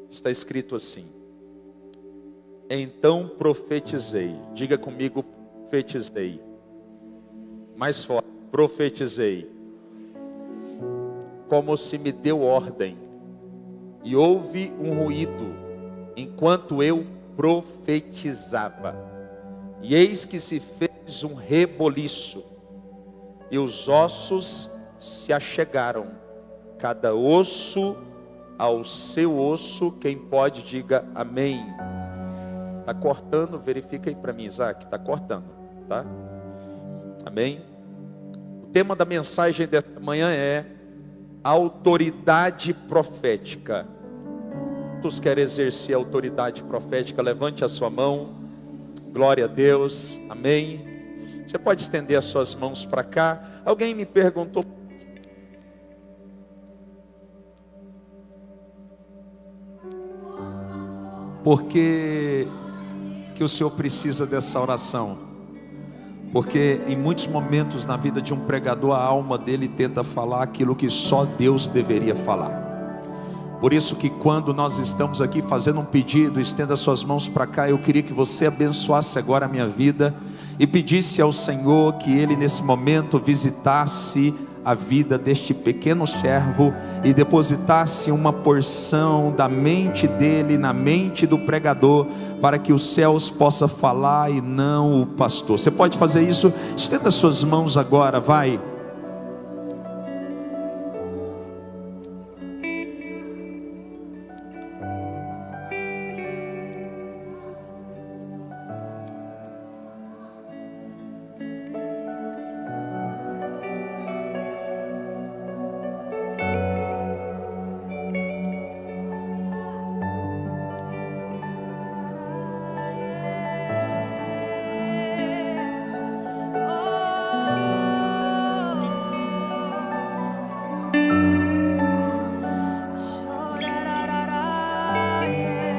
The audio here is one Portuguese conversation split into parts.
Está escrito assim: então profetizei. Diga comigo, profetizei. Mais forte, profetizei. Como se me deu ordem. E houve um ruído enquanto eu profetizava. E eis que se fez um reboliço. E os ossos se achegaram, cada osso ao seu osso. Quem pode, diga amém. Está cortando, verifica aí para mim, Isaac. Está cortando, tá? Amém. O tema da mensagem desta manhã é autoridade profética. Quantos querem exercer a autoridade profética? Levante a sua mão. Glória a Deus, amém. Você pode estender as suas mãos para cá. Alguém me perguntou: por que o Senhor precisa dessa oração? Porque em muitos momentos na vida de um pregador, a alma dele tenta falar aquilo que só Deus deveria falar. Por isso que quando nós estamos aqui fazendo um pedido, estenda suas mãos para cá. Eu queria que você abençoasse agora a minha vida e pedisse ao Senhor que Ele nesse momento visitasse a vida deste pequeno servo e depositasse uma porção da mente dele na mente do pregador, para que os céus possam falar e não o pastor. Você pode fazer isso? Estenda suas mãos agora, vai.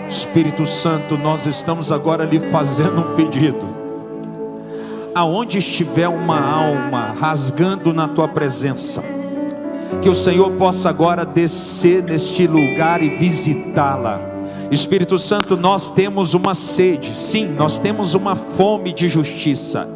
Espírito Santo, nós estamos agora lhe fazendo um pedido. Aonde estiver uma alma rasgando na tua presença, que o Senhor possa agora descer neste lugar e visitá-la. Espírito Santo, nós temos uma sede, sim, nós temos uma fome de justiça.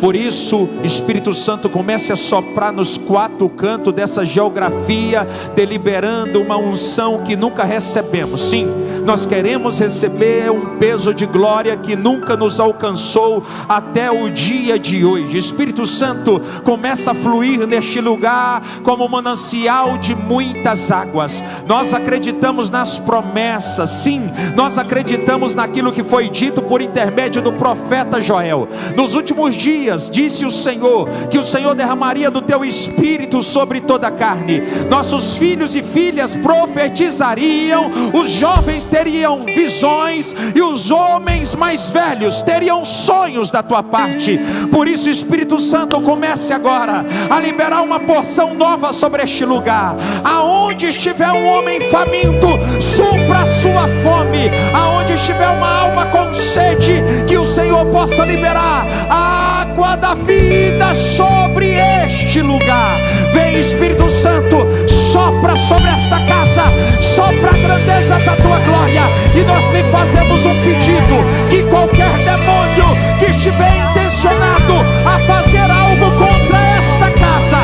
Por isso, Espírito Santo, comece a soprar nos quatro cantos dessa geografia, deliberando uma unção que nunca recebemos. Sim, nós queremos receber um peso de glória que nunca nos alcançou até o dia de hoje. Espírito Santo, começa a fluir neste lugar como um manancial de muitas águas. Nós acreditamos nas promessas, sim, nós acreditamos naquilo que foi dito por intermédio do profeta Joel. Nos últimos dias, disse o Senhor, que o Senhor derramaria do teu espírito sobre toda a carne. Nossos filhos e filhas profetizariam, os jovens teriam visões e os homens mais velhos teriam sonhos da tua parte. Por isso, Espírito Santo, comece agora a liberar uma porção nova sobre este lugar. Aonde estiver um homem faminto, supra a sua fome. Aonde estiver uma alma com sede, que o Senhor possa liberar a água da vida sobre este lugar. Vem, Espírito Santo, sopra sobre esta casa, sopra a grandeza da tua glória. E nós lhe fazemos um pedido, que qualquer demônio que estiver intencionado a fazer algo contra esta casa,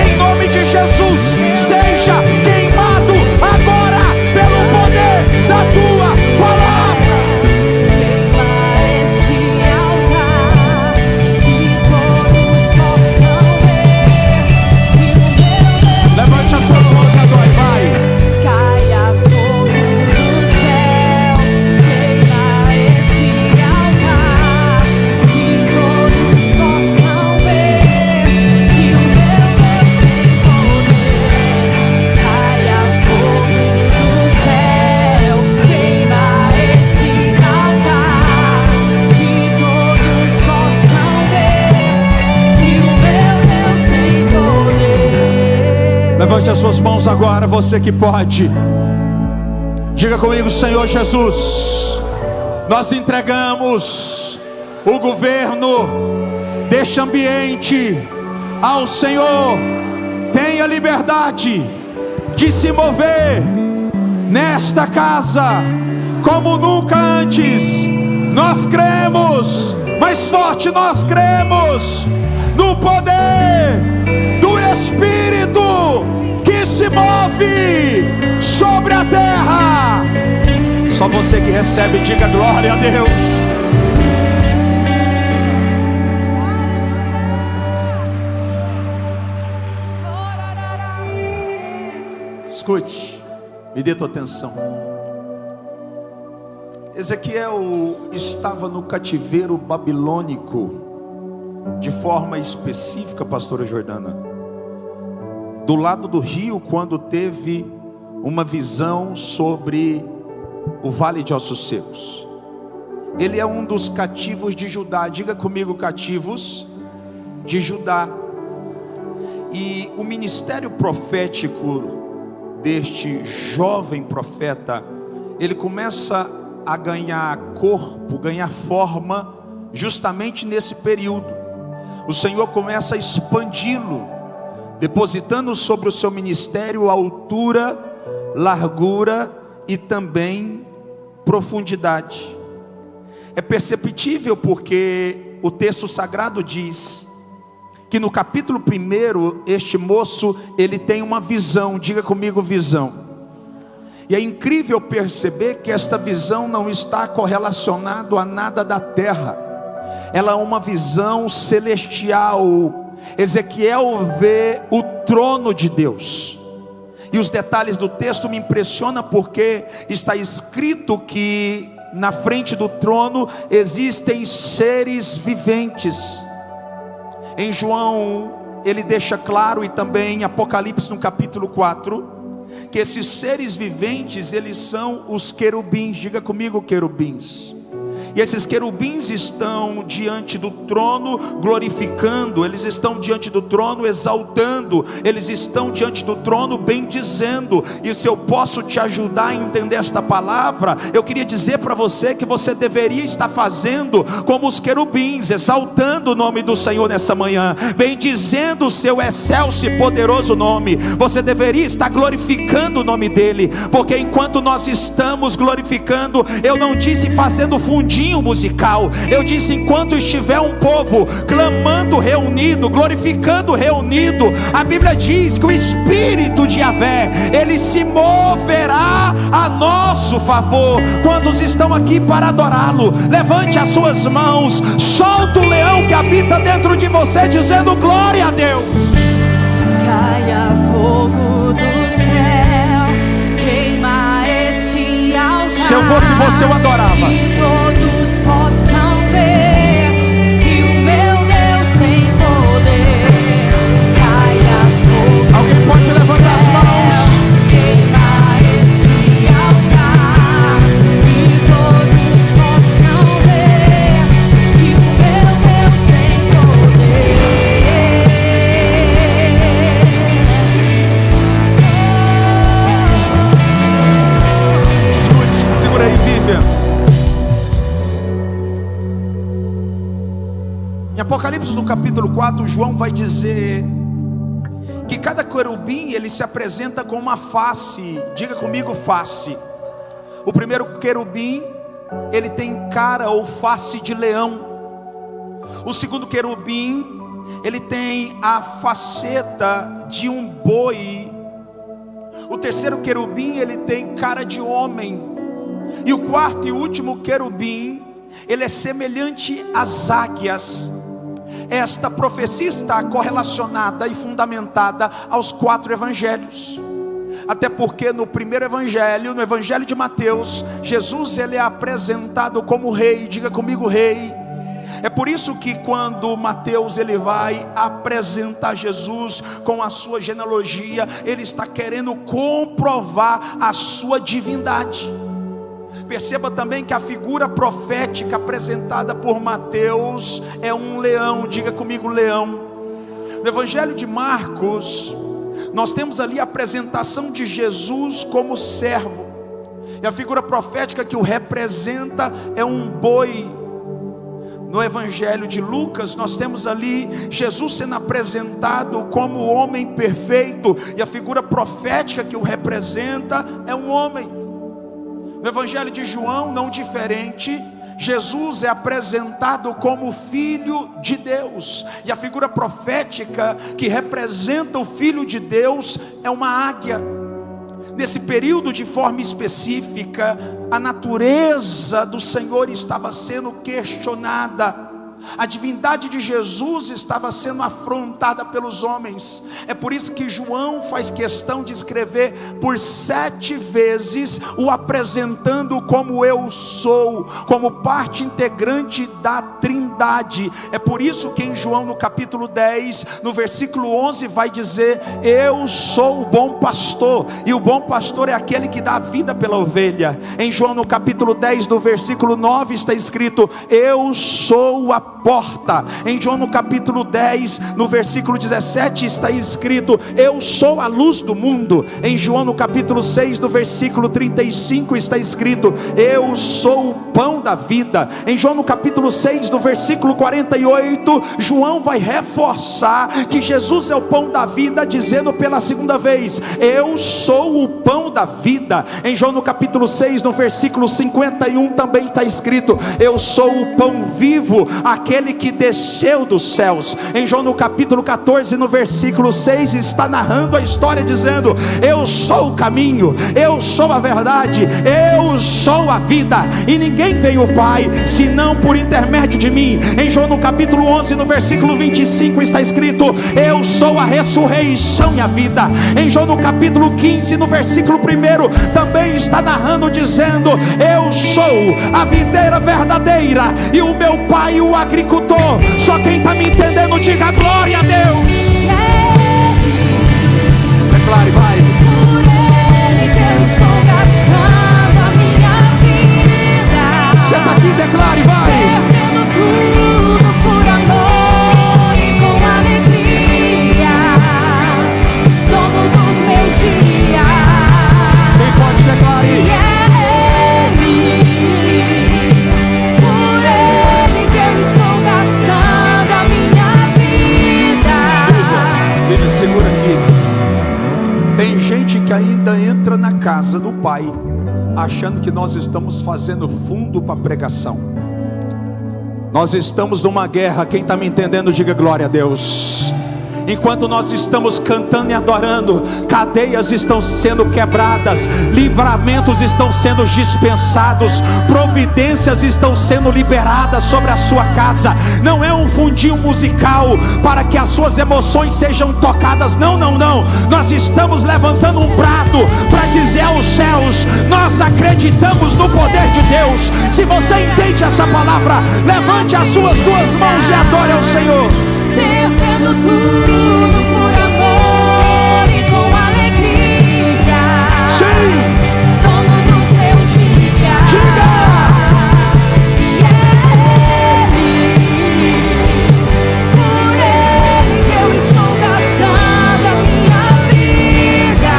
em nome de Jesus, seja queimado agora pelo poder da tua palavra. Levante as suas mãos agora e vai. Caia fogo do céu, queima este altar, que todos possam ver que o meu Deus tem poder. Caia fogo do céu, queima este altar, que todos possam ver que o meu Deus tem poder. Levante as suas mãos agora, você que pode. Diga comigo: Senhor Jesus, nós entregamos o governo deste ambiente ao Senhor. Tenha liberdade de se mover nesta casa, como nunca antes. Nós cremos, mais forte nós cremos, no poder do Espírito que se move sobre a terra. Só você que recebe, diga glória a Deus. Escute, me dê tua atenção. Ezequiel estava no cativeiro babilônico, de forma específica, pastora Jordana, do lado do rio, quando teve uma visão sobre o vale de ossos secos. Ele é um dos cativos de Judá. Diga comigo, cativos de Judá. E o ministério profético deste jovem profeta, ele começa a ganhar corpo, ganhar forma, justamente nesse período. O Senhor começa a expandi-lo, depositando sobre o seu ministério altura, largura e também profundidade. É perceptível porque o texto sagrado diz que no capítulo 1, este moço, ele tem uma visão. Diga comigo, visão. E é incrível perceber que esta visão não está correlacionada a nada da terra. Ela é uma visão celestial. Ezequiel vê o trono de Deus. E os detalhes do texto me impressionam porque está escrito que na frente do trono existem seres viventes. Em João ele deixa claro, e também em Apocalipse no capítulo 4, que esses seres viventes, eles são os querubins. Diga comigo, querubins. E esses querubins estão diante do trono glorificando, eles estão diante do trono exaltando, eles estão diante do trono bendizendo. E se eu posso te ajudar a entender esta palavra, eu queria dizer para você que você deveria estar fazendo como os querubins, exaltando o nome do Senhor nessa manhã, bendizendo o seu excelso e poderoso nome. Você deveria estar glorificando o nome dele, porque enquanto nós estamos glorificando, eu não disse fazendo fundinho musical, eu disse enquanto estiver um povo clamando reunido, glorificando reunido, a Bíblia diz que o Espírito de Yahvé, ele se moverá a nosso favor. Quantos estão aqui para adorá-lo? Levante as suas mãos, solta o leão que habita dentro de você, dizendo glória a Deus. Caia fogo do céu, queima este altar. Se eu fosse você, eu adorava. Que todos possam ver que o meu Deus tem poder. Caia fogo. Alguém pode levantar as mãos? Queima este altar. Que todos possam ver que o meu Deus tem poder. Escute, segura aí, Vivian. Em Apocalipse no capítulo 4, João vai dizer que cada querubim, ele se apresenta com uma face. Diga comigo, face. O primeiro querubim, ele tem cara ou face de leão. O segundo querubim, ele tem a faceta de um boi. O terceiro querubim, ele tem cara de homem. E o quarto e último querubim, ele é semelhante às águias. Esta profecia está correlacionada e fundamentada aos 4 evangelhos. Até porque no primeiro evangelho, no evangelho de Mateus, Jesus, ele é apresentado como rei. Diga comigo, rei. É por isso que quando Mateus, ele vai apresentar Jesus com a sua genealogia, ele está querendo comprovar a sua divindade. Perceba também que a figura profética apresentada por Mateus é um leão. Diga comigo, leão. No evangelho de Marcos, nós temos ali a apresentação de Jesus como servo, e a figura profética que o representa é um boi. No evangelho de Lucas, nós temos ali Jesus sendo apresentado como homem perfeito, e a figura profética que o representa é um homem. No Evangelho de João, não diferente, Jesus é apresentado como Filho de Deus, e a figura profética que representa o Filho de Deus é uma águia. Nesse período, de forma específica, a natureza do Senhor estava sendo questionada. A divindade de Jesus estava sendo afrontada pelos homens. É por isso que João faz questão de escrever por 7 vezes o apresentando como eu sou, como parte integrante da Trindade. É por isso que em João, no capítulo 10, no versículo 11, vai dizer: eu sou o bom pastor, e o bom pastor é aquele que dá a vida pela ovelha. Em João, no capítulo 10, no versículo 9, está escrito: eu sou a porta. Em João, no capítulo 10, no versículo 17, está escrito: eu sou a luz do mundo. Em João, no capítulo 6, no versículo 35, está escrito: eu sou o pão da vida. Em João, no capítulo 6, no versículo 48, João vai reforçar que Jesus é o pão da vida, dizendo pela segunda vez: eu sou o pão da vida. Em João, no capítulo 6, no versículo 51, também está escrito: eu sou o pão vivo, aquele que desceu dos céus. Em João, no capítulo 14, no versículo 6, está narrando a história, dizendo: eu sou o caminho, eu sou a verdade, eu sou a vida, e ninguém veio ao Pai senão por intermédio de mim. Em João, no capítulo 11, no versículo 25, está escrito: eu sou a ressurreição e a vida. Em João, no capítulo 15, no versículo 1, também está narrando, dizendo: eu sou a videira verdadeira, e o meu Pai o agricultor. Só quem está me entendendo, diga glória a Deus. Declare, vai. Por Ele que eu estou gastando a minha vida. Você está aqui, declare, vai. Perdendo tudo por amor e com alegria, dono dos meus dias. Quem pode declarar? E é Ele, por Ele que eu estou gastando a minha vida. Ele segura aqui. Tem gente que ainda entra na casa do Pai achando que nós estamos fazendo fundo para pregação. Nós estamos numa guerra. Quem está me entendendo, diga glória a Deus. Enquanto nós estamos cantando e adorando, cadeias estão sendo quebradas, livramentos estão sendo dispensados, providências estão sendo liberadas sobre a sua casa. Não é um fundinho musical para que as suas emoções sejam tocadas. Não, não, não. Nós estamos levantando um brado para dizer aos céus: nós acreditamos no poder de Deus. Se você entende essa palavra, levante as suas 2 mãos e adore ao Senhor. Perdendo tudo por amor e com alegria. Sim. Dono dos meus dias. Diga. E é Ele, por Ele que eu estou gastando a minha vida.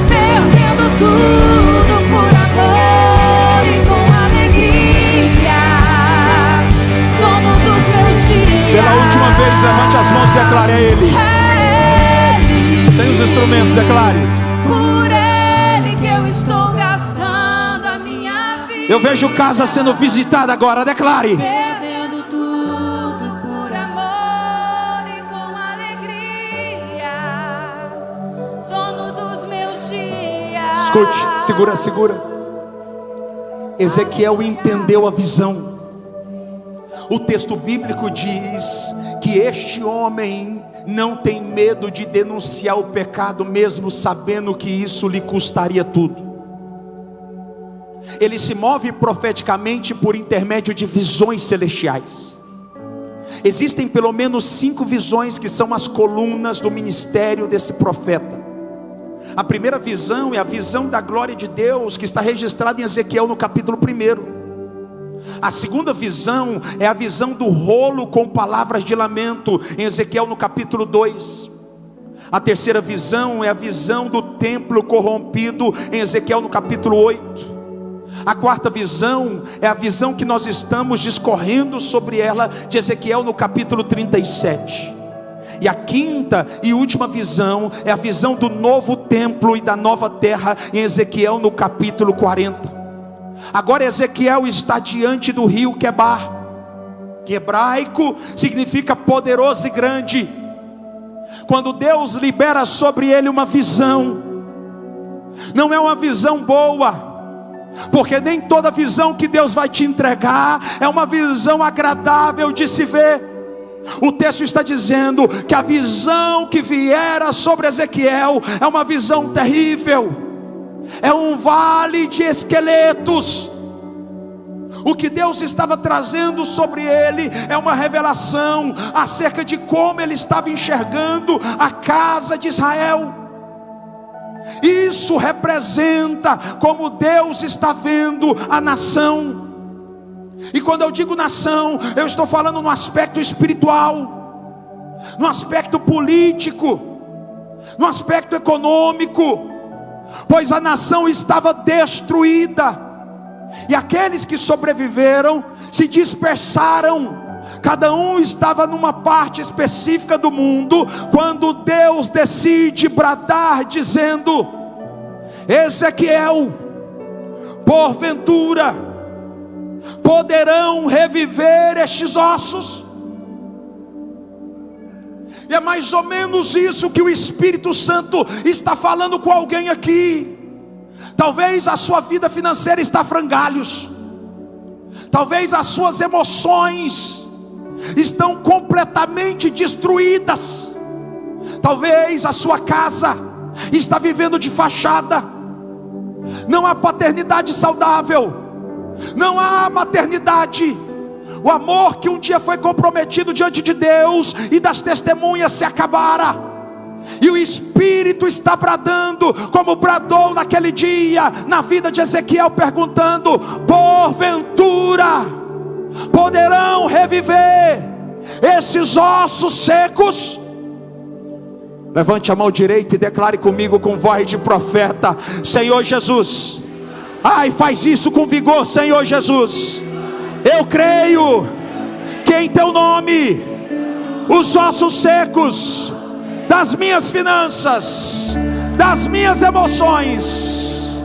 Perdendo tudo por amor e com alegria. Dono dos meus dias. Pela última vez, levante as mãos e declare a Ele. Sem os instrumentos, declare. Por Ele que eu estou gastando a minha vida. Eu vejo casa sendo visitada agora, declare. Perdendo tudo por amor e com alegria. Dono dos meus dias. Escute, segura. Ezequiel entendeu a visão. O texto bíblico diz que este homem não tem medo de denunciar o pecado, mesmo sabendo que isso lhe custaria tudo. Ele se move profeticamente por intermédio de visões celestiais. Existem pelo menos 5 visões que são as colunas do ministério desse profeta. A primeira visão é a visão da glória de Deus, que está registrada em Ezequiel no capítulo 1. A segunda visão é a visão do rolo com palavras de lamento, em Ezequiel no capítulo 2. A terceira visão é a visão do templo corrompido, em Ezequiel no capítulo 8. A quarta visão é a visão que nós estamos discorrendo sobre ela, de Ezequiel no capítulo 37. E a quinta e última visão é a visão do novo templo e da nova terra, em Ezequiel no capítulo 40. Agora Ezequiel está diante do rio Quebar, que em hebraico significa poderoso e grande. Quando Deus libera sobre ele uma visão, não é uma visão boa, porque nem toda visão que Deus vai te entregar é uma visão agradável de se ver. O texto está dizendo que a visão que viera sobre Ezequiel é uma visão terrível, é um vale de esqueletos. O que Deus estava trazendo sobre ele é uma revelação acerca de como ele estava enxergando a casa de Israel. Isso representa como Deus está vendo a nação. E quando eu digo nação, eu estou falando no aspecto espiritual, no aspecto político, no aspecto econômico, pois a nação estava destruída, e aqueles que sobreviveram se dispersaram, cada um estava numa parte específica do mundo, quando Deus decide bradar dizendo: Ezequiel, porventura poderão reviver estes ossos? E é mais ou menos isso que o Espírito Santo está falando com alguém aqui. Talvez a sua vida financeira está a frangalhos, talvez as suas emoções estão completamente destruídas, talvez a sua casa está vivendo de fachada, não há paternidade saudável, não há maternidade. O amor que um dia foi comprometido diante de Deus e das testemunhas se acabara, e o Espírito está bradando, como bradou naquele dia na vida de Ezequiel, perguntando: porventura poderão reviver esses ossos secos? Levante a mão direita e declare comigo com voz de profeta: Senhor Jesus. Ai, faz isso com vigor, Senhor Jesus. Eu creio que em teu nome os ossos secos das minhas finanças, das minhas emoções,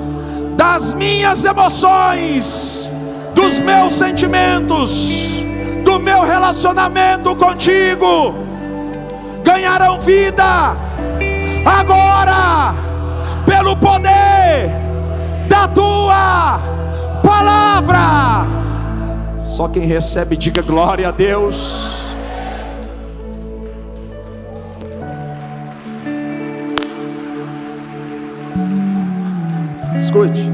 dos meus sentimentos, do meu relacionamento contigo, ganharão vida agora, pelo poder da tua palavra. Só quem recebe diga glória a Deus. Escute,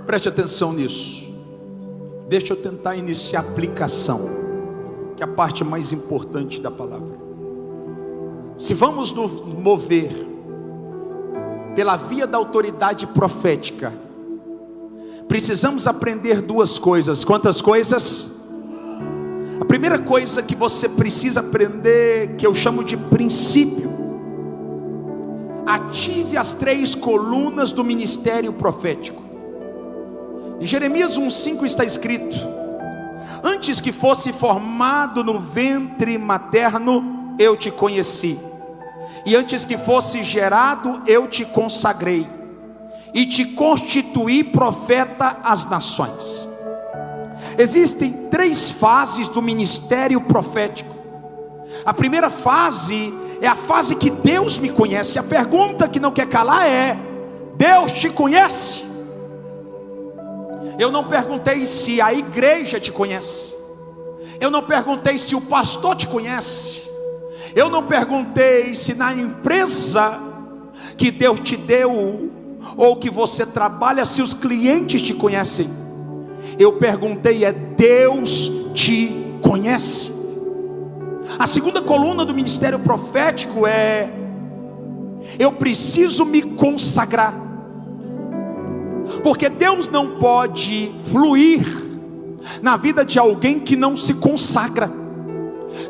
preste atenção nisso. Deixa eu tentar iniciar a aplicação, que é a parte mais importante da palavra. Se vamos nos mover pela via da autoridade profética, precisamos aprender duas coisas. Quantas coisas? A primeira coisa que você precisa aprender, que eu chamo de princípio: ative as 3 colunas do ministério profético. Em Jeremias 1:5 está escrito: antes que fosse formado no ventre materno, eu te conheci, e antes que fosse gerado, eu te consagrei, e te constituí profeta às nações. Existem 3 fases do ministério profético. A primeira fase é a fase que Deus me conhece. A pergunta que não quer calar é: Deus te conhece? Eu não perguntei se a igreja te conhece, eu não perguntei se o pastor te conhece, eu não perguntei se na empresa que Deus te deu ou que você trabalha, se os clientes te conhecem. Eu perguntei: Deus te conhece? A segunda coluna do ministério profético é: eu preciso me consagrar, porque Deus não pode fluir na vida de alguém que não se consagra.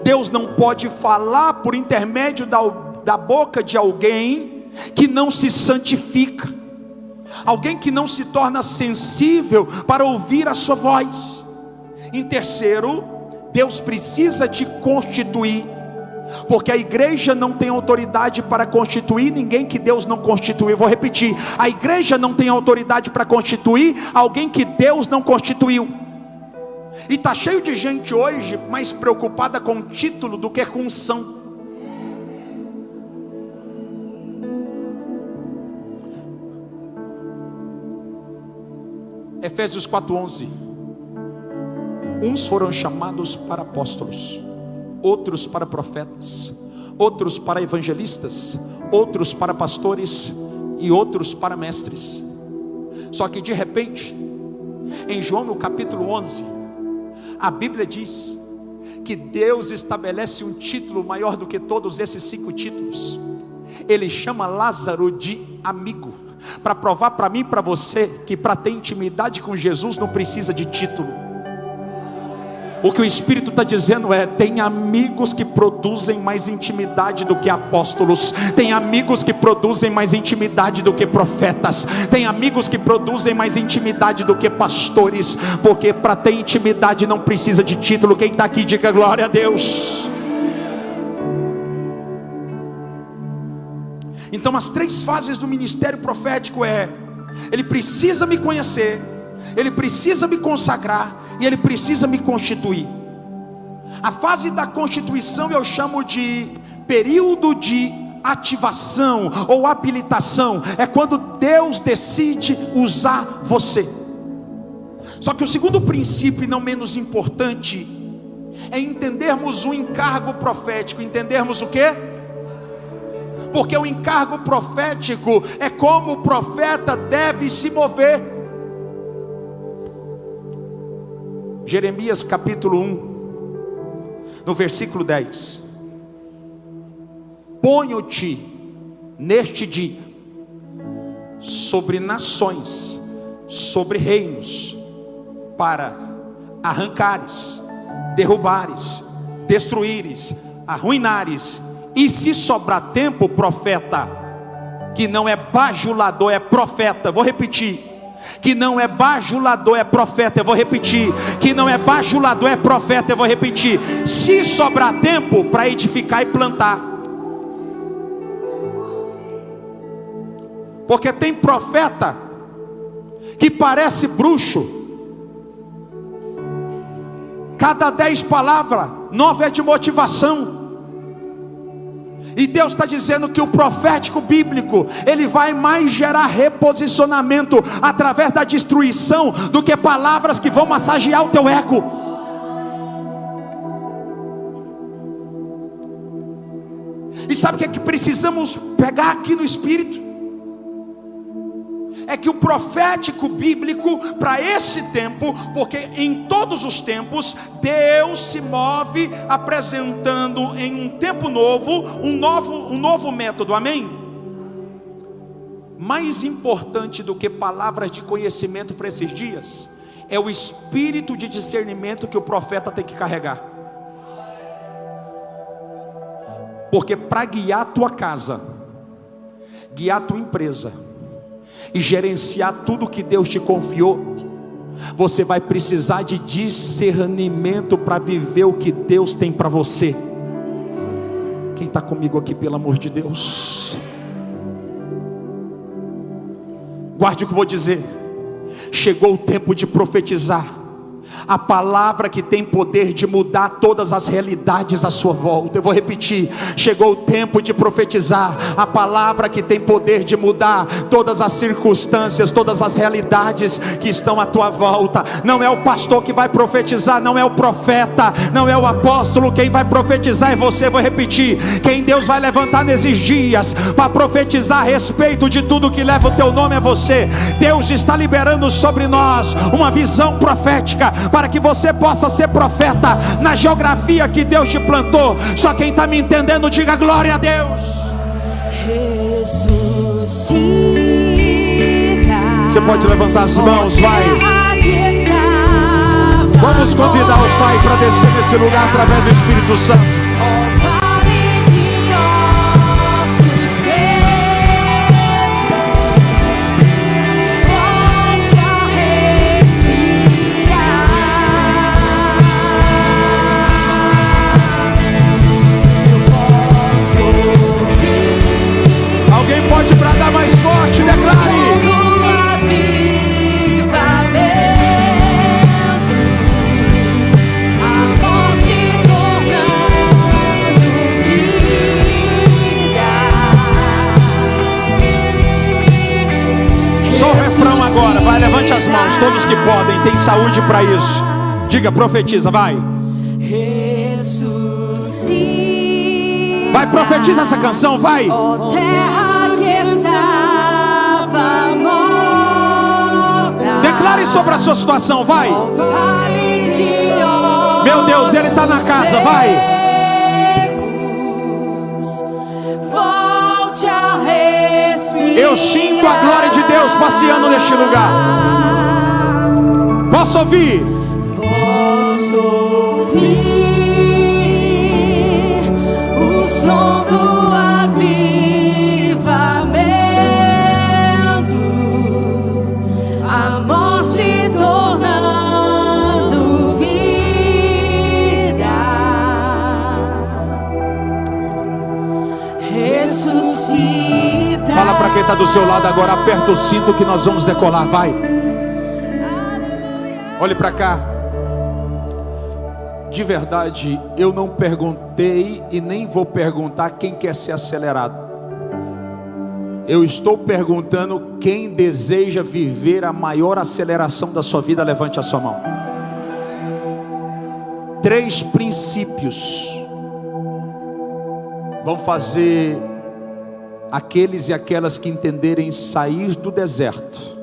Deus não pode falar por intermédio da boca de alguém que não se santifica, alguém que não se torna sensível para ouvir a sua voz. Em terceiro, Deus precisa te constituir, porque a igreja não tem autoridade para constituir ninguém que Deus não constituiu. Vou repetir: a igreja não tem autoridade para constituir alguém que Deus não constituiu. E está cheio de gente hoje mais preocupada com título do que com unção. Efésios 4:11. Uns foram chamados para apóstolos, outros para profetas, outros para evangelistas, outros para pastores e outros para mestres. Só que de repente, em João no capítulo 11, a Bíblia diz que Deus estabelece um título maior do que todos esses 5 títulos. Ele chama Lázaro de amigo, para provar para mim e para você que para ter intimidade com Jesus não precisa de título. O que o Espírito está dizendo é: tem amigos que produzem mais intimidade do que apóstolos, tem amigos que produzem mais intimidade do que profetas, tem amigos que produzem mais intimidade do que pastores, porque para ter intimidade não precisa de título. Quem está aqui diga glória a Deus. Então as 3 fases do ministério profético é: ele precisa me conhecer, ele precisa me consagrar e ele precisa me constituir. A fase da constituição eu chamo de período de ativação ou habilitação. É quando Deus decide usar você. Só que o segundo princípio, e não menos importante, é entendermos o encargo profético. Entendermos o quê? Porque o encargo profético é como o profeta deve se mover. Jeremias capítulo 1, no versículo 10: ponho-te neste dia sobre nações, sobre reinos, para arrancares, derrubares, destruíres, arruinares, e se sobrar tempo, profeta, que não é bajulador, é profeta. Vou repetir: que não é bajulador, é profeta. Eu vou repetir: que não é bajulador, é profeta. Eu vou repetir: se sobrar tempo para edificar e plantar. Porque tem profeta que parece bruxo, cada 10 palavras, 9 é de motivação. E Deus está dizendo que o profético bíblico, ele vai mais gerar reposicionamento através da destruição, do que palavras que vão massagear o teu ego. E sabe o que é que precisamos pegar aqui no Espírito? É que o profético bíblico para esse tempo, porque em todos os tempos Deus se move apresentando em um tempo novo, um novo método, amém? Mais importante do que palavras de conhecimento para esses dias, é o espírito de discernimento que o profeta tem que carregar. Porque para guiar a tua casa, guiar a tua empresa e gerenciar tudo que Deus te confiou, você vai precisar de discernimento para viver o que Deus tem para você. Quem está comigo aqui, pelo amor de Deus? Guarde o que eu vou dizer. Chegou o tempo de profetizar a palavra que tem poder de mudar todas as realidades à sua volta. Eu vou repetir: chegou o tempo de profetizar a palavra que tem poder de mudar todas as circunstâncias, todas as realidades que estão à tua volta. Não é o pastor que vai profetizar, não é o profeta, não é o apóstolo. Quem vai profetizar é você. Vou repetir: quem Deus vai levantar nesses dias para profetizar a respeito de tudo que leva o teu nome é você. Deus está liberando sobre nós uma visão profética, para que você possa ser profeta na geografia que Deus te plantou. Só quem está me entendendo, diga glória a Deus. Ressuscita. Você pode levantar as mãos, vai. Vamos convidar o Pai para descer nesse lugar através do Espírito Santo. agora, vai, levante as mãos, todos que podem, tem saúde para isso. Diga, profetiza, vai. Vai, profetiza essa canção, vai. Ó terra que estava morta, Declare sobre a sua situação, vai. vale de Meu Deus, Ele está na casa, vai. Volte a respirar. Eu sinto a glória de Deus passeando neste lugar. Posso ouvir? Posso ouvir o som do avivamento, a morte tornando vida, ressuscita. Fala para quem está do seu lado agora, aperta o cinto que nós vamos decolar, vai. Olhe para cá. De verdade, eu não perguntei e nem vou perguntar quem quer ser acelerado. Eu estou perguntando quem deseja viver a maior aceleração da sua vida. Levante a sua mão. 3 princípios vão fazer aqueles e aquelas que entenderem sair do deserto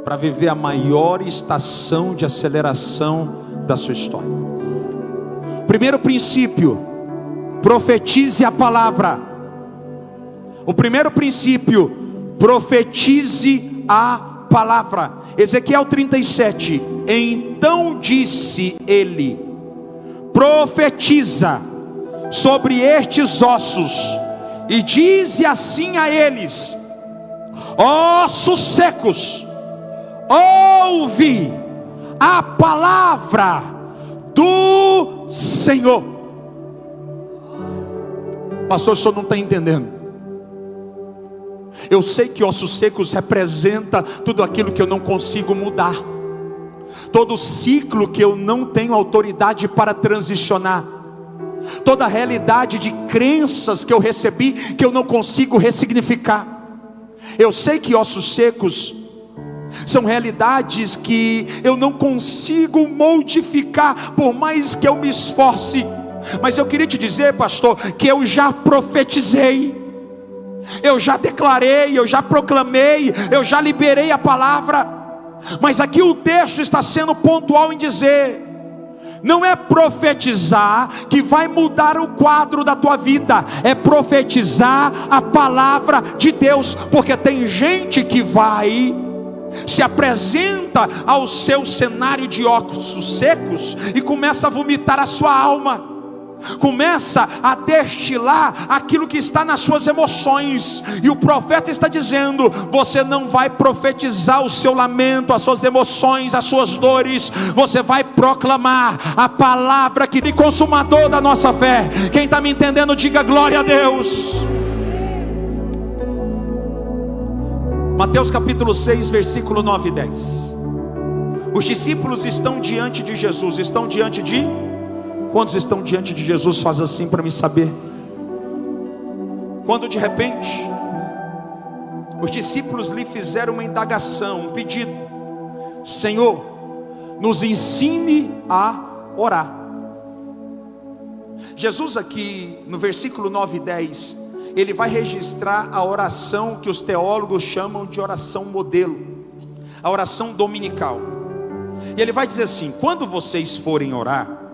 para viver a maior estação de aceleração da sua história. Primeiro princípio, profetize a palavra. O primeiro princípio, profetize a palavra. Ezequiel 37, então disse ele: profetiza sobre estes ossos, e dize assim a eles: ossos secos, ouve a palavra do Senhor. Pastor, o senhor não está entendendo. Eu sei que ossos secos representa tudo aquilo que eu não consigo mudar, todo ciclo que eu não tenho autoridade para transicionar, toda a realidade de crenças que eu recebi que eu não consigo ressignificar. Eu sei que ossos secos são realidades que eu não consigo modificar, por mais que eu me esforce. Mas eu queria te dizer, pastor, que eu já profetizei, eu já declarei, eu já proclamei, eu já liberei a palavra. Mas aqui o texto está sendo pontual em dizer: não é profetizar que vai mudar o quadro da tua vida, é profetizar a palavra de Deus. Porque tem gente que vai, se apresenta ao seu cenário de ossos secos e começa a vomitar a sua alma, começa a destilar aquilo que está nas suas emoções. E o profeta está dizendo: você não vai profetizar o seu lamento, as suas emoções, as suas dores. Você vai proclamar a palavra que é consumador da nossa fé. Quem está me entendendo, diga glória a Deus. Mateus capítulo 6, versículo 9 e 10. Os discípulos estão diante de Jesus. Estão diante de... Quantos estão diante de Jesus? Faz assim para me saber. Quando de repente os discípulos lhe fizeram uma indagação, um pedido: Senhor, nos ensine a orar. Jesus aqui no versículo 9 e 10, ele vai registrar a oração que os teólogos chamam de oração modelo, a oração dominical. E ele vai dizer assim: quando vocês forem orar,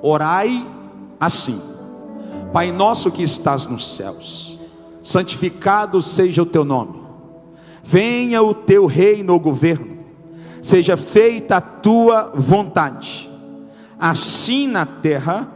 orai assim: Pai nosso que estás nos céus, santificado seja o teu nome, venha o teu reino ou governo, seja feita a tua vontade, assim na terra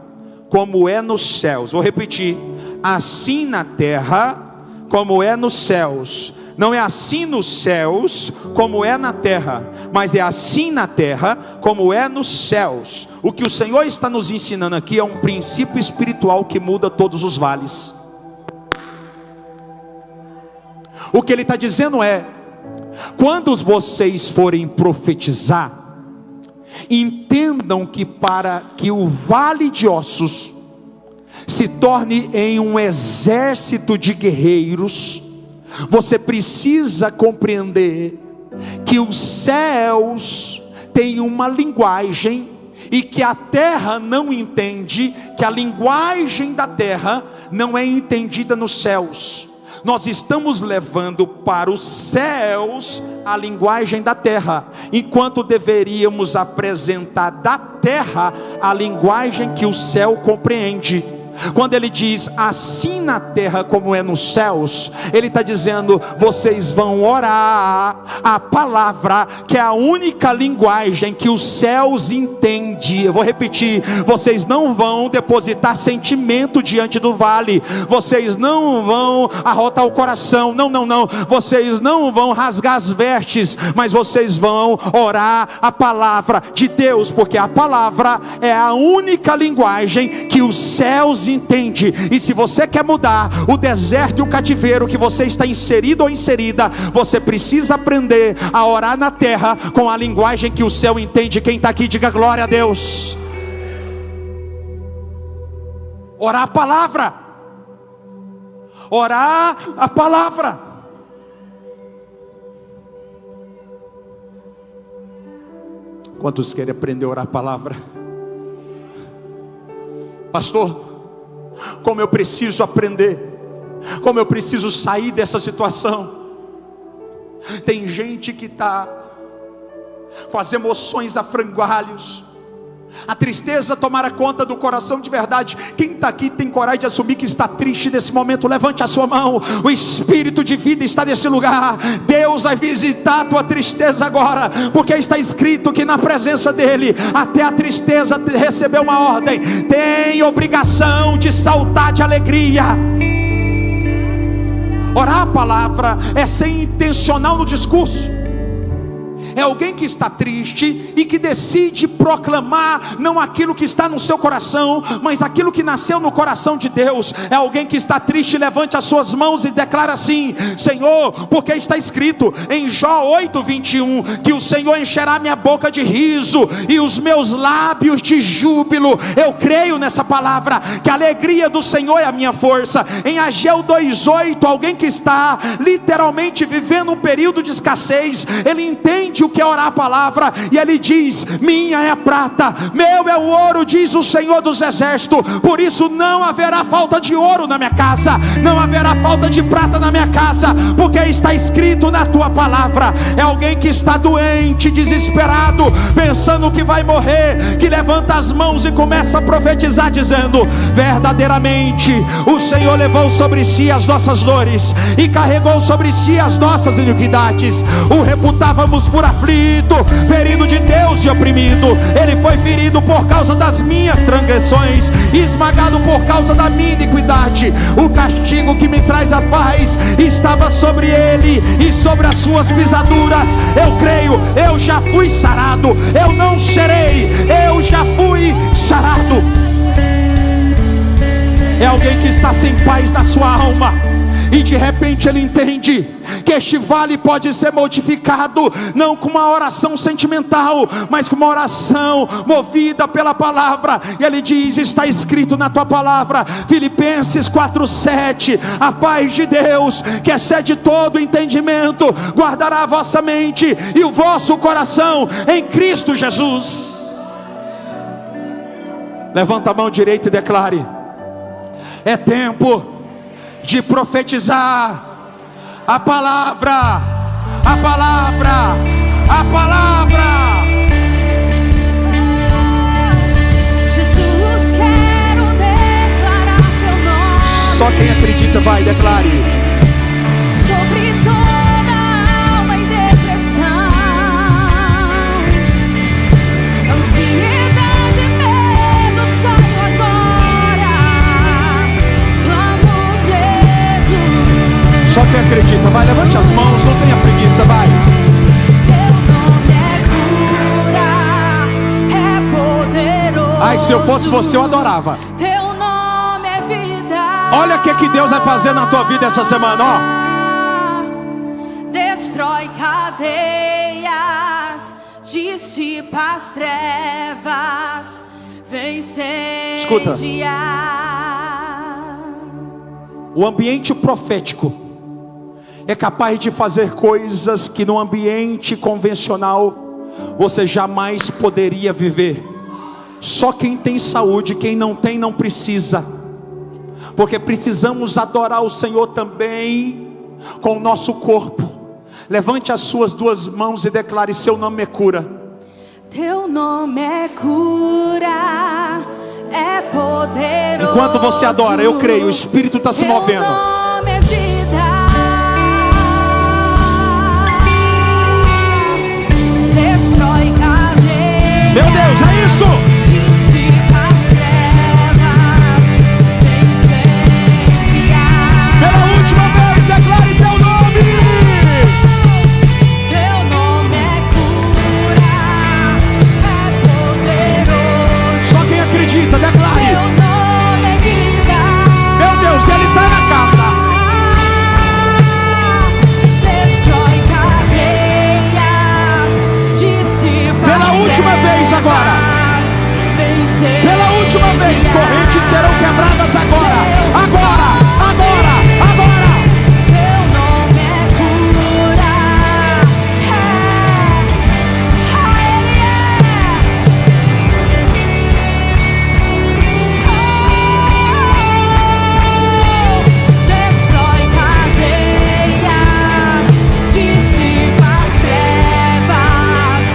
como é nos céus. Vou repetir: assim na terra como é nos céus. Não é assim nos céus como é na terra, mas é assim na terra como é nos céus. O que o Senhor está nos ensinando aqui é um princípio espiritual que muda todos os vales. O que ele está dizendo é: quando vocês forem profetizar, entendam que para que o vale de ossos se torne em um exército de guerreiros, você precisa compreender que os céus têm uma linguagem e que a terra não entende, que a linguagem da terra não é entendida nos céus. Nós estamos levando para os céus a linguagem da terra, enquanto deveríamos apresentar da terra a linguagem que o céu compreende. Quando ele diz assim na terra como é nos céus, ele está dizendo: vocês vão orar a palavra, que é a única linguagem que os céus entendem. Eu vou repetir: vocês não vão depositar sentimento diante do vale, vocês não vão arrotar o coração, não, vocês não vão rasgar as vestes, mas vocês vão orar a palavra de Deus, porque a palavra é a única linguagem que os céus entende. E se você quer mudar o deserto e o cativeiro que você está inserido ou inserida, você precisa aprender a orar na terra com a linguagem que o céu entende. Quem está aqui, diga glória a Deus. Orar a palavra, orar a palavra. Quantos querem aprender a orar a palavra? Pastor, como eu preciso aprender, como eu preciso sair dessa situação. Tem gente que está com as emoções a frangalhos, a tristeza tomara conta do coração de verdade. Quem está aqui tem coragem de assumir que está triste nesse momento? Levante a sua mão. O Espírito de vida está nesse lugar. Deus vai visitar a tua tristeza agora, porque está escrito que na presença dele até a tristeza recebeu uma ordem: tem obrigação de saltar de alegria. Orar a palavra é ser intencional no discurso. É alguém que está triste e que decide proclamar não aquilo que está no seu coração, mas aquilo que nasceu no coração de Deus. É alguém que está triste, levante as suas mãos e declara assim: Senhor, porque está escrito em Jó 8:21, que o Senhor encherá minha boca de riso e os meus lábios de júbilo. Eu creio nessa palavra, que a alegria do Senhor é a minha força. Em Ageu 2:8, alguém que está literalmente vivendo um período de escassez, ele entende o que é orar a palavra, e ele diz: minha é a prata, meu é o ouro, diz o Senhor dos exércitos, por isso não haverá falta de ouro na minha casa, não haverá falta de prata na minha casa, porque está escrito na tua palavra. É alguém que está doente, desesperado, pensando que vai morrer, que levanta as mãos e começa a profetizar, dizendo: verdadeiramente o Senhor levou sobre si as nossas dores e carregou sobre si as nossas iniquidades. O reputávamos por aflito, ferido de Deus e oprimido. Ele foi ferido por causa das minhas transgressões, esmagado por causa da minha iniquidade. O castigo que me traz a paz estava sobre ele, e sobre as suas pisaduras eu creio, eu já fui sarado. Eu não serei, eu já fui sarado. É alguém que está sem paz na sua alma, e de repente ele entende que este vale pode ser modificado, não com uma oração sentimental, mas com uma oração movida pela palavra. E ele diz: está escrito na tua palavra, Filipenses 4:7, a paz de Deus, que excede todo entendimento, guardará a vossa mente e o vosso coração em Cristo Jesus. Levanta a mão direita e declare: é tempo de profetizar a palavra, a palavra, a palavra. Jesus, quero declarar teu nome. Só quem acredita vai, declare. Sobre toda alma e depressão, ansiedade e medo, saio agora. Clamo Jesus. Só quem acredita, vai, levante as mãos, não tenha preguiça, vai. Teu nome é cura, é poderoso. Ai, se eu fosse você, eu adorava. Teu nome é vida. Olha o que Deus vai fazer na tua vida essa semana, ó. Destrói cadeias, dissipa as trevas, vem Escuta. incendiar. O ambiente profético é capaz de fazer coisas que no ambiente convencional você jamais poderia viver. Só quem tem saúde, quem não tem não precisa, porque precisamos adorar o Senhor também com o nosso corpo. Levante as suas duas mãos e declare: seu nome é cura. Teu nome é cura, é poderoso. Enquanto você adora, eu creio, o Espírito está se movendo. Teu nome é vida. Destrói cadeias. Meu Deus, é isso! Dissipa as trevas. Incendia. Pela última vez, declare teu nome. Teu nome é cura, é poderoso. Só quem acredita, declare. Teu nome é vida. Meu Deus, Ele está na casa. Destrói cadeias, dissipa Pela as última vez agora. trevas, Pela última vez, correntes serão quebradas agora. Agora, agora, agora. Teu nome é cura, destrói cadeias, dissipa as trevas,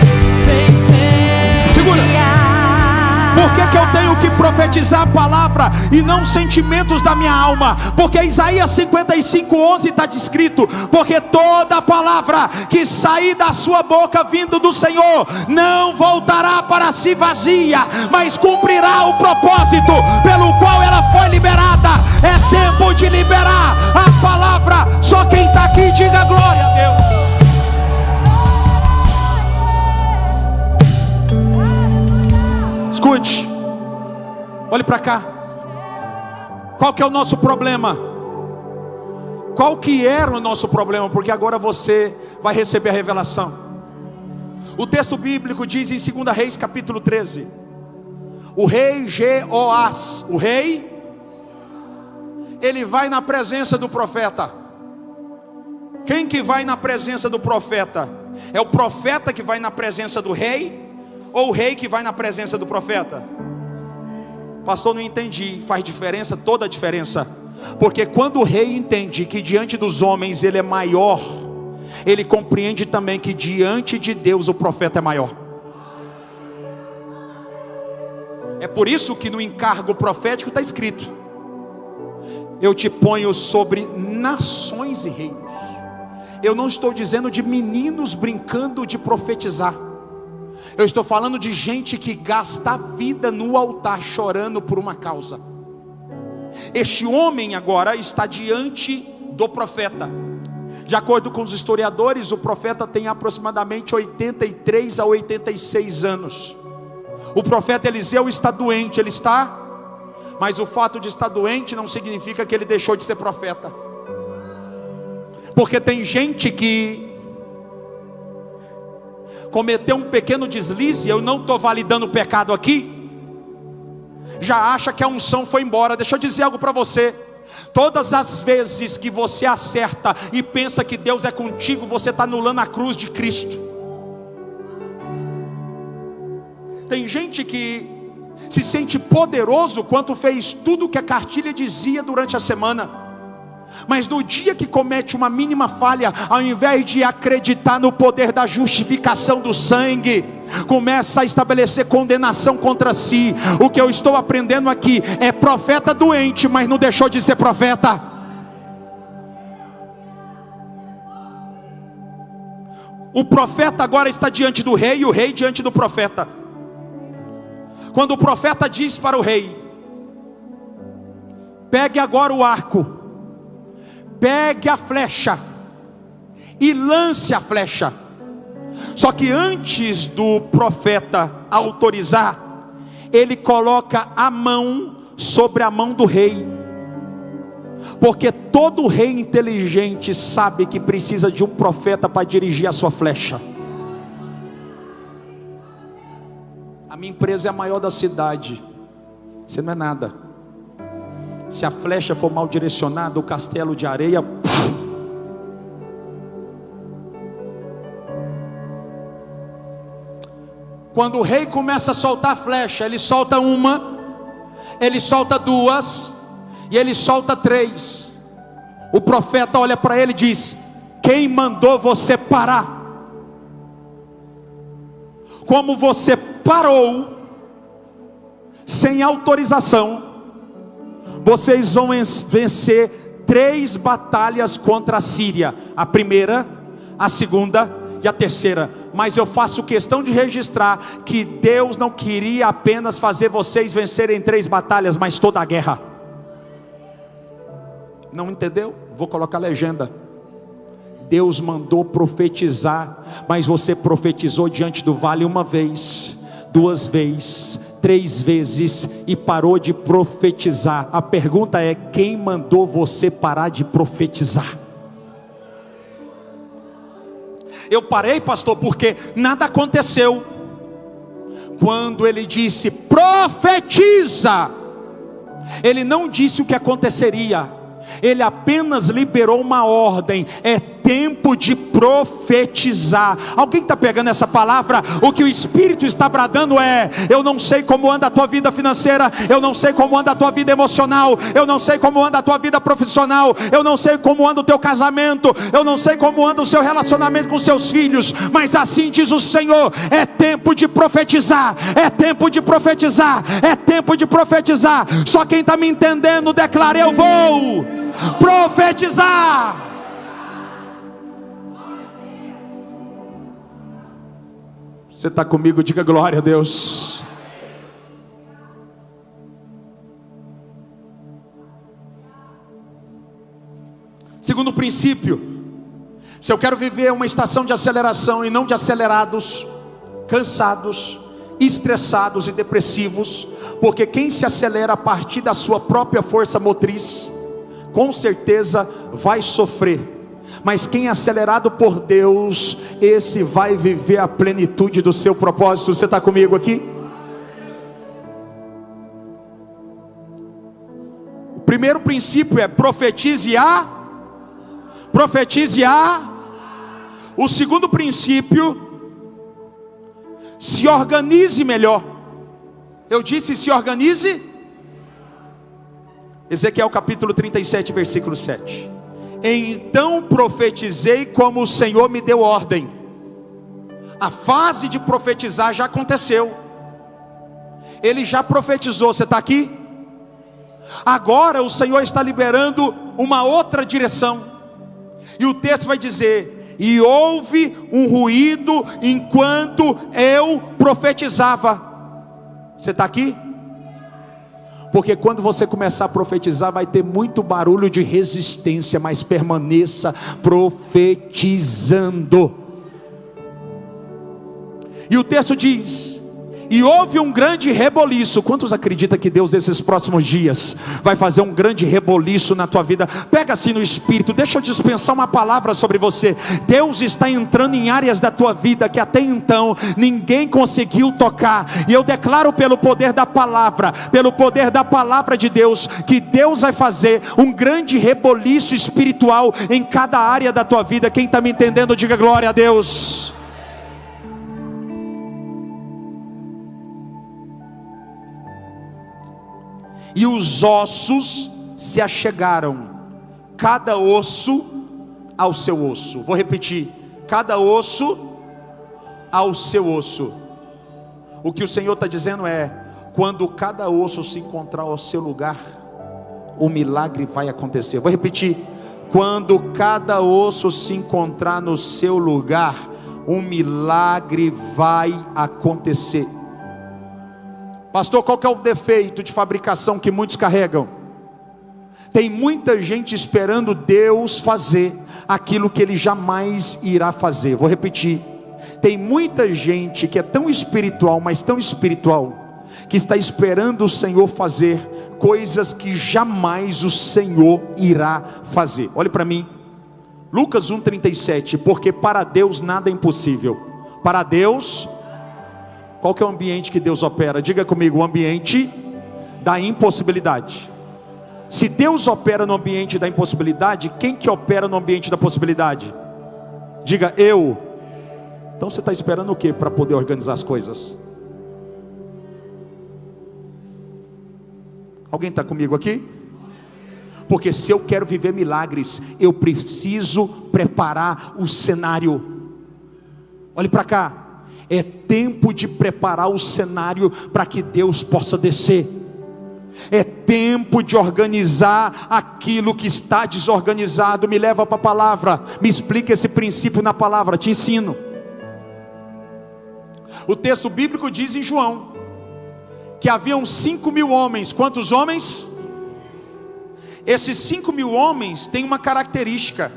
Segura. incendia. Por que eu tenho que profetizar a palavra e não sentimentos da minha alma? Porque Isaías 55:11 está descrito: porque toda palavra que sair da sua boca vindo do Senhor não voltará para si vazia, mas cumprirá o propósito pelo qual ela foi liberada. É tempo de liberar a palavra. Só quem está aqui diga glória a Deus. Escute, olhe para cá. Qual que é o nosso problema? Qual que era o nosso problema? Porque agora você vai receber a revelação. O texto bíblico diz em 2 Reis capítulo 13: o rei Jeoás, o rei, ele vai na presença do profeta. Quem que vai na presença do profeta? É o profeta que vai na presença do rei? Ou o rei que vai na presença do profeta? Pastor, não entendi. Faz diferença, toda a diferença. Porque quando o rei entende que diante dos homens ele é maior, ele compreende também que diante de Deus o profeta é maior. É por isso que no encargo profético está escrito: eu te ponho sobre nações e reinos. Eu não estou dizendo de meninos brincando de profetizar. Eu estou falando de gente que gasta a vida no altar chorando por uma causa. Este homem agora está diante do profeta. De acordo com os historiadores, o profeta tem aproximadamente 83 a 86 anos. O profeta Eliseu está doente, ele está, mas o fato de estar doente não significa que ele deixou de ser profeta. Porque tem gente que cometeu um pequeno deslize, eu não estou validando o pecado aqui, já acha que a unção foi embora. Deixa eu dizer algo para você: todas as vezes que você acerta e pensa que Deus é contigo, você está anulando a cruz de Cristo. Tem gente que se sente poderoso quando fez tudo o que a cartilha dizia durante a semana, mas no dia que comete uma mínima falha, ao invés de acreditar no poder da justificação do sangue, começa a estabelecer condenação contra si. O que eu estou aprendendo aqui é profeta doente, mas não deixou de ser profeta. O profeta agora está diante do rei e o rei diante do profeta. Quando o profeta diz para o rei: pegue agora o arco, pegue a flecha e lance a flecha. Só que antes do profeta autorizar, ele coloca a mão sobre a mão do rei. Porque todo rei inteligente sabe que precisa de um profeta para dirigir a sua flecha. A minha empresa é a maior da cidade. Você não é nada. Se a flecha for mal direcionada, o castelo de areia Quando o rei começa a soltar flecha, ele solta uma, ele solta duas, e ele solta três. O profeta olha para ele e diz: quem mandou você parar? Como você parou, sem autorização, vocês vão vencer 3 batalhas contra a Síria: a primeira, a segunda e a terceira. Mas eu faço questão de registrar que Deus não queria apenas fazer vocês vencerem 3 batalhas, mas toda a guerra. Não entendeu? Vou colocar a legenda. Deus mandou profetizar, mas você profetizou diante do vale uma vez, 2 vezes, 3 vezes e parou de profetizar. A pergunta é: quem mandou você parar de profetizar? Eu parei, pastor, porque nada aconteceu. Quando ele disse profetiza, ele não disse o que aconteceria, ele apenas liberou uma ordem: é tempo de profetizar. Alguém está pegando essa palavra? O que o Espírito está bradando é: eu não sei como anda a tua vida financeira, eu não sei como anda a tua vida emocional, eu não sei como anda a tua vida profissional, eu não sei como anda o teu casamento, eu não sei como anda o seu relacionamento com seus filhos, mas assim diz o Senhor: é tempo de profetizar, é tempo de profetizar, é tempo de profetizar. Só quem está me entendendo, declara: eu vou profetizar. Você está comigo? Diga glória a Deus. Segundo princípio: se eu quero viver uma estação de aceleração e não de acelerados, cansados, estressados e depressivos, porque quem se acelera a partir da sua própria força motriz, com certeza vai sofrer. Mas quem é acelerado por Deus, esse vai viver a plenitude do seu propósito. Você está comigo aqui? O primeiro princípio é profetize a. O segundo princípio: se organize melhor. Eu disse se organize. Ezequiel capítulo 37, versículo 7. Então profetizei como o Senhor me deu ordem. A fase de profetizar já aconteceu. Ele já profetizou. Você está aqui? Agora o Senhor está liberando uma outra direção. E o texto vai dizer: e houve um ruído enquanto eu profetizava. Você está aqui? Porque quando você começar a profetizar, vai ter muito barulho de resistência, mas permaneça profetizando. E o texto diz: e houve um grande reboliço. Quantos acreditam que Deus nesses próximos dias vai fazer um grande reboliço na tua vida? Pega assim no Espírito, deixa eu dispensar uma palavra sobre você. Deus está entrando em áreas da tua vida que até então ninguém conseguiu tocar. E eu declaro pelo poder da palavra de Deus, que Deus vai fazer um grande reboliço espiritual em cada área da tua vida. Quem está me entendendo, diga glória a Deus. E os ossos se achegaram, cada osso ao seu osso. Vou repetir: cada osso ao seu osso. O que o Senhor está dizendo é: quando cada osso se encontrar ao seu lugar, o milagre vai acontecer. Vou repetir: quando cada osso se encontrar no seu lugar, um milagre vai acontecer. Pastor, qual que é o defeito de fabricação que muitos carregam? Tem muita gente esperando Deus fazer aquilo que Ele jamais irá fazer. Vou repetir: tem muita gente que é tão espiritual, mas tão espiritual, que está esperando o Senhor fazer coisas que jamais o Senhor irá fazer. Olhe para mim, Lucas 1,37. Porque para Deus nada é impossível. Para Deus... Qual que é o ambiente que Deus opera? Diga comigo: o ambiente da impossibilidade. Se Deus opera no ambiente da impossibilidade, quem que opera no ambiente da possibilidade? Diga: eu. Então você está esperando o quê para poder organizar as coisas? Alguém está comigo aqui? Porque se eu quero viver milagres, eu preciso preparar o cenário. Olhe para cá. É tempo de preparar o cenário para que Deus possa descer. É tempo de organizar aquilo que está desorganizado. Me leva para a palavra, me explica esse princípio na palavra, te ensino. O texto bíblico diz em João que haviam 5.000 homens. Quantos homens? Esses 5.000 homens têm uma característica: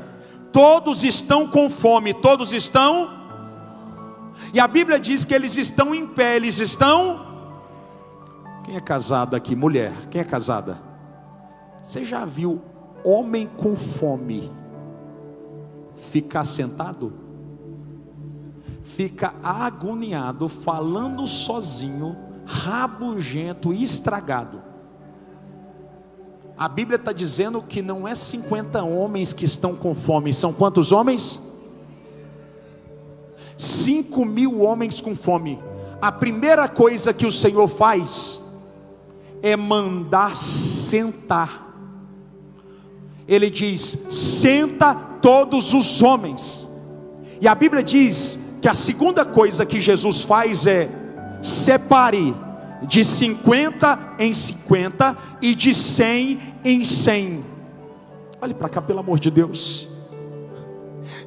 todos estão com fome, todos estão. E a Bíblia diz que eles estão em pé, eles estão. Quem é casado aqui? Mulher, quem é casada? Você já viu homem com fome ficar sentado? Fica agoniado, falando sozinho, rabugento e estragado. A Bíblia está dizendo que não é 50 homens que estão com fome. São quantos homens? 5.000 homens com fome. A primeira coisa que o Senhor faz é mandar sentar. Ele diz: senta todos os homens. E a Bíblia diz que a segunda coisa que Jesus faz é: separe de 50 em 50 e de 100 em 100. Olhe para cá, pelo amor de Deus.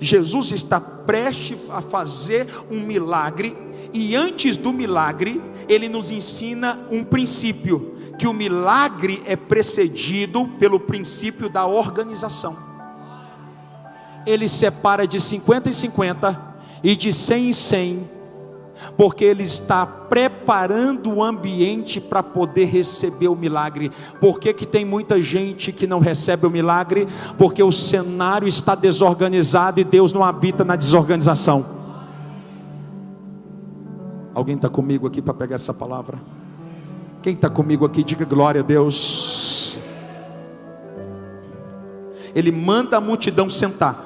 Jesus está prestes a fazer um milagre, e antes do milagre, Ele nos ensina um princípio, que o milagre é precedido pelo princípio da organização. Ele separa de 50 em 50 e de 100 em 100, porque Ele está preparando o ambiente para poder receber o milagre. Por que tem muita gente que não recebe o milagre? Porque o cenário está desorganizado e Deus não habita na desorganização. Alguém está comigo aqui para pegar essa palavra? Quem está comigo aqui, diga glória a Deus. Ele manda a multidão sentar,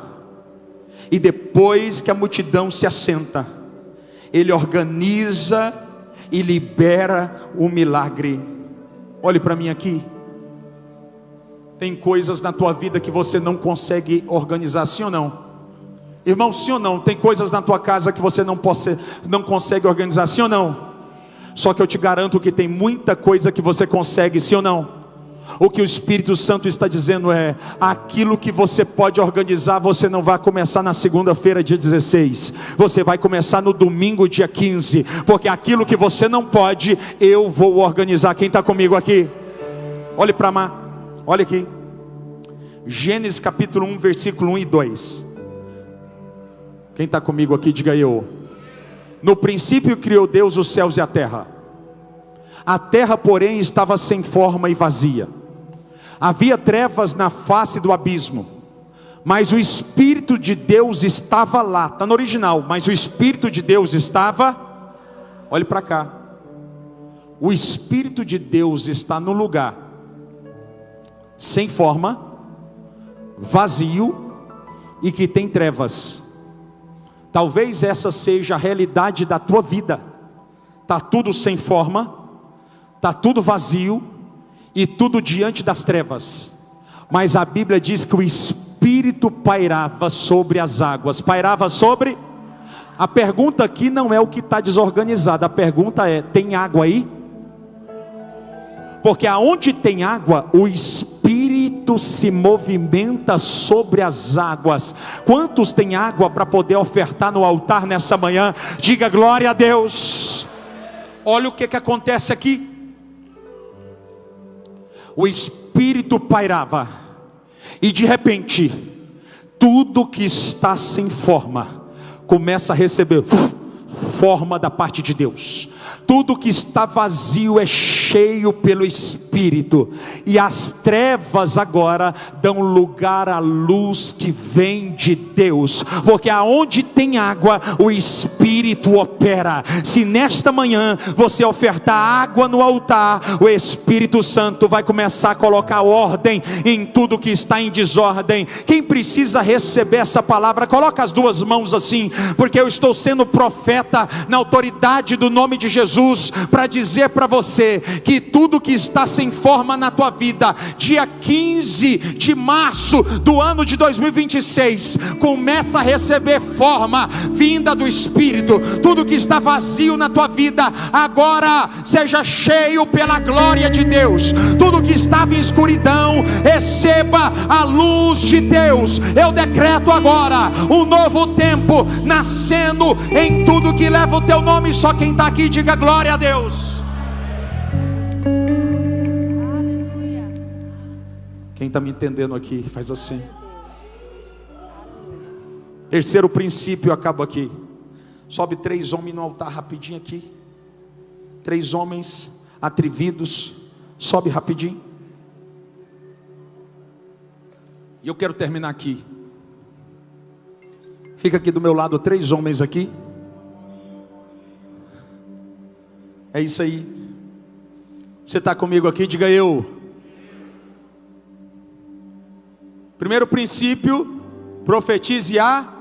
e depois que a multidão se assenta, Ele organiza e libera o milagre. Olhe para mim aqui. Tem coisas na tua vida que você não consegue organizar, sim ou não? Irmão, sim ou não? Tem coisas na tua casa que você não consegue organizar, sim ou não? Só que eu te garanto que tem muita coisa que você consegue, sim ou não? O que o Espírito Santo está dizendo é: aquilo que você pode organizar, você não vai começar na segunda-feira dia 16, você vai começar no domingo dia 15, porque aquilo que você não pode, eu vou organizar. Quem está comigo aqui? Olhe para cá, olha aqui, Gênesis capítulo 1, versículo 1 e 2. Quem está comigo aqui, diga eu. No princípio criou Deus os céus e a terra. A terra, porém, estava sem forma e vazia. Havia trevas na face do abismo, mas o Espírito de Deus estava lá. Está no original, mas o Espírito de Deus estava. Olhe para cá. O Espírito de Deus está no lugar sem forma, vazio e que tem trevas. Talvez essa seja a realidade da tua vida. Está tudo sem forma, está tudo vazio e tudo diante das trevas. Mas a Bíblia diz que o Espírito pairava sobre as águas. Pairava sobre. A pergunta aqui não é o que está desorganizado. A pergunta é: tem água aí? Porque aonde tem água, o Espírito se movimenta sobre as águas. Quantos tem água para poder ofertar no altar nessa manhã? Diga glória a Deus. Olha o que acontece aqui. O Espírito pairava, e de repente, tudo que está sem forma começa a receber forma da parte de Deus. Tudo que está vazio é cheio pelo Espírito, e as trevas agora dão lugar à luz que vem de Deus, porque aonde tem água, o Espírito opera. Se nesta manhã você ofertar água no altar, o Espírito Santo vai começar a colocar ordem em tudo que está em desordem. Quem precisa receber essa palavra? Coloca as duas mãos assim, porque eu estou sendo profeta na autoridade do nome de Jesus, para dizer para você, que tudo que está sem forma na tua vida, dia 15 de março do ano de 2026, começa a receber forma, vinda do Espírito. Tudo que está vazio na tua vida, agora seja cheio pela glória de Deus. Tudo que estava em escuridão, receba a luz de Deus. Eu decreto agora um novo tempo nascendo em tudo que leva o teu nome. Só quem está aqui diga glória a Deus. Aleluia. Quem está me entendendo aqui, faz assim. Terceiro princípio, eu acabo aqui. Sobe 3 homens no altar rapidinho aqui. 3 homens atrevidos. Sobe rapidinho. E eu quero terminar aqui. Fica aqui do meu lado 3 homens aqui. É isso aí. Você está comigo aqui? Diga eu. Primeiro princípio, profetize a.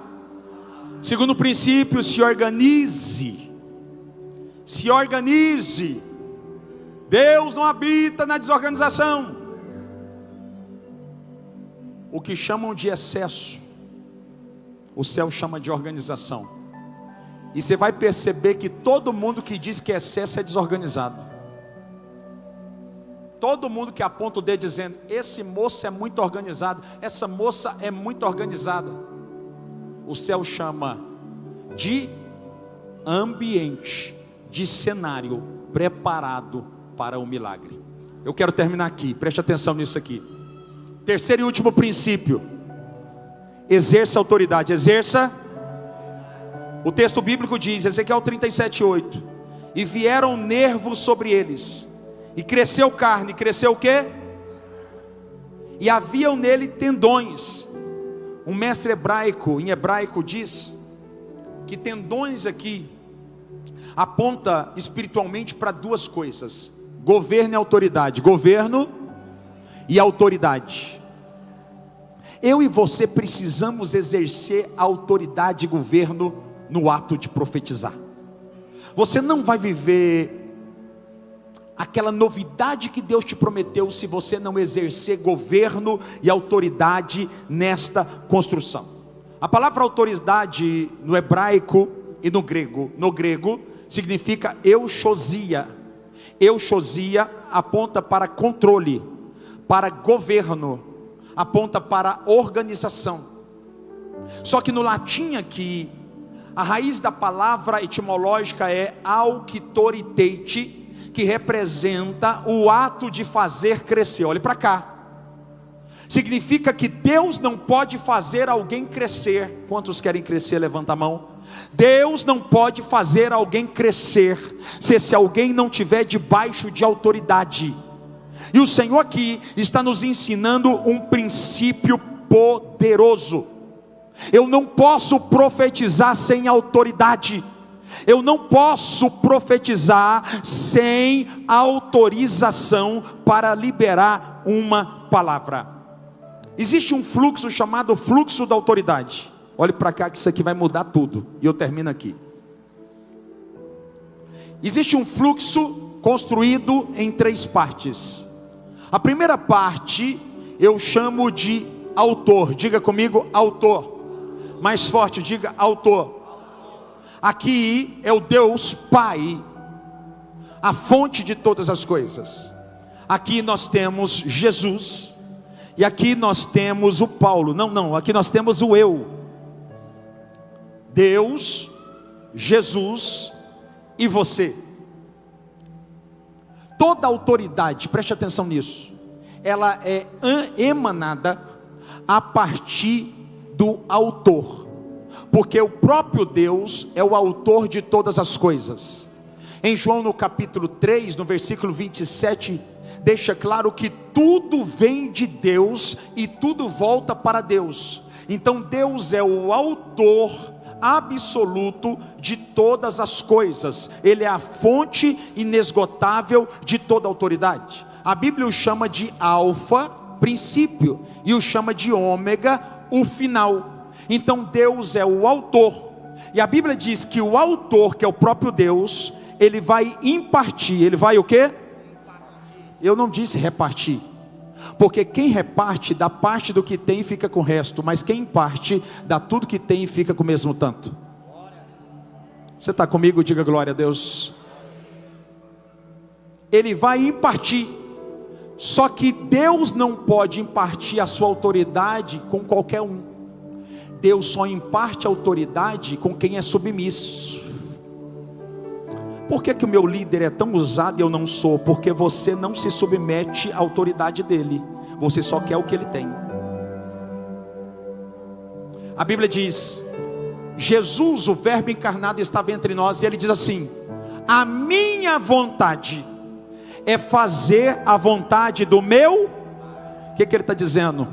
Segundo princípio, se organize. Se organize. Deus não habita na desorganização. O que chamam de excesso, o céu chama de organização. E você vai perceber que todo mundo que diz que é excesso é desorganizado. Todo mundo que aponta o dedo dizendo, esse moço é muito organizado, essa moça é muito organizada, o céu chama de ambiente, de cenário preparado para o milagre. Eu quero terminar aqui, preste atenção nisso aqui. Terceiro e último princípio, exerça autoridade. Exerça. O texto bíblico diz, Ezequiel 37:8, e vieram nervos sobre eles, e cresceu carne. Cresceu o quê? E haviam nele tendões. Um mestre hebraico, em hebraico, diz que tendões aqui aponta espiritualmente para 2 coisas: governo e autoridade. Governo e autoridade. Eu e você precisamos exercer autoridade e governo no ato de profetizar. Você não vai viver aquela novidade que Deus te prometeu se você não exercer governo e autoridade nesta construção. A palavra autoridade no hebraico e no grego significa euxosia. Euxosia aponta para controle, para governo, aponta para organização. Só que no latim aqui, a raiz da palavra etimológica é auctoritate, que representa o ato de fazer crescer. Olhe para cá. Significa que Deus não pode fazer alguém crescer. Quantos querem crescer? Levanta a mão. Deus não pode fazer alguém crescer se esse alguém não tiver debaixo de autoridade. E o Senhor aqui está nos ensinando um princípio poderoso. Eu não posso profetizar sem autoridade. Eu não posso profetizar sem autorização para liberar uma palavra. Existe um fluxo chamado fluxo da autoridade. Olhe para cá que isso aqui vai mudar tudo. E eu termino aqui. Existe um fluxo construído em 3 partes. A primeira parte eu chamo de autor. Diga comigo, autor. Mais forte, diga autor. Aqui é o Deus Pai, a fonte de todas as coisas. Aqui nós temos Jesus. E aqui nós temos o Paulo. Não, aqui nós temos o eu. Deus, Jesus e você. Toda autoridade, preste atenção nisso, ela é emanada a partir do autor, porque o próprio Deus é o autor de todas as coisas. Em João no capítulo 3, no versículo 27, deixa claro que tudo vem de Deus e tudo volta para Deus. Então Deus é o autor absoluto de todas as coisas. Ele é a fonte inesgotável de toda autoridade. A Bíblia o chama de alfa, princípio, e o chama de ômega, o final. Então Deus é o autor, e a Bíblia diz que o autor, que é o próprio Deus, ele vai impartir. Ele vai o quê? Eu não disse repartir, porque quem reparte dá parte do que tem e fica com o resto, mas quem imparte dá tudo que tem e fica com o mesmo tanto. Você está comigo? Diga glória a Deus. Ele vai impartir, só que Deus não pode impartir a sua autoridade com qualquer um. Deus só imparte autoridade com quem é submisso. Por que que o meu líder é tão usado e eu não sou? Porque você não se submete à autoridade dele, você só quer o que ele tem. A Bíblia diz, Jesus, o verbo encarnado, estava entre nós, e ele diz assim: a minha vontade é fazer a vontade do meu. O que ele está dizendo?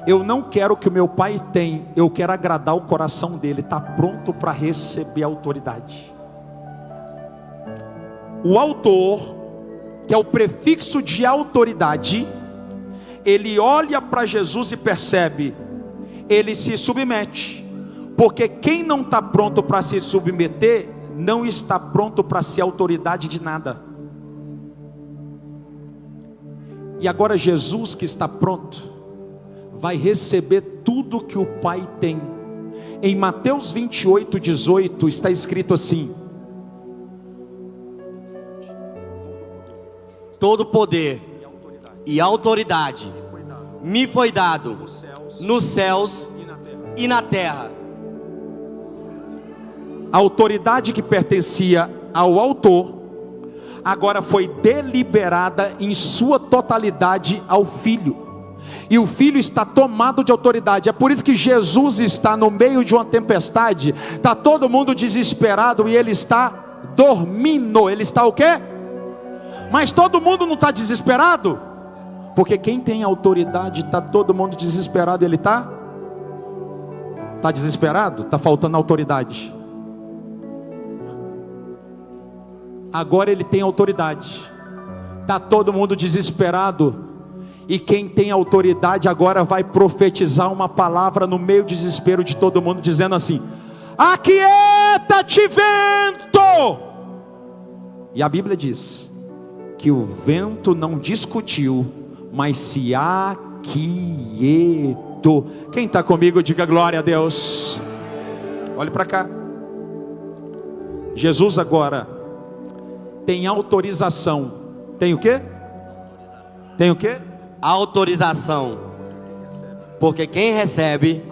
Eu não quero o que o meu pai tem, eu quero agradar o coração dele. Está pronto para receber a autoridade. O autor, que é o prefixo de autoridade, ele olha para Jesus e percebe, ele se submete, porque quem não está pronto para se submeter, não está pronto para ser autoridade de nada. E agora Jesus, que está pronto, vai receber tudo que o Pai tem. Em Mateus 28:18 está escrito assim: todo poder e autoridade me foi dado nos céus e na terra. A autoridade que pertencia ao autor, agora foi deliberada em sua totalidade ao Filho. E o Filho está tomado de autoridade. É por isso que Jesus está no meio de uma tempestade. Está todo mundo desesperado e ele está dormindo. Ele está o quê? Mas todo mundo não está desesperado? Porque quem tem autoridade, está todo mundo desesperado. Ele está desesperado? Está faltando autoridade. Agora ele tem autoridade. Está todo mundo desesperado. E quem tem autoridade agora vai profetizar uma palavra no meio do desespero de todo mundo, dizendo assim: aquieta-te, vento! E a Bíblia diz que o vento não discutiu, mas se aquietou. Quem está comigo, diga glória a Deus. Olhe para cá. Jesus agora tem autorização. Tem o quê? Tem o quê? Autorização. Porque quem recebe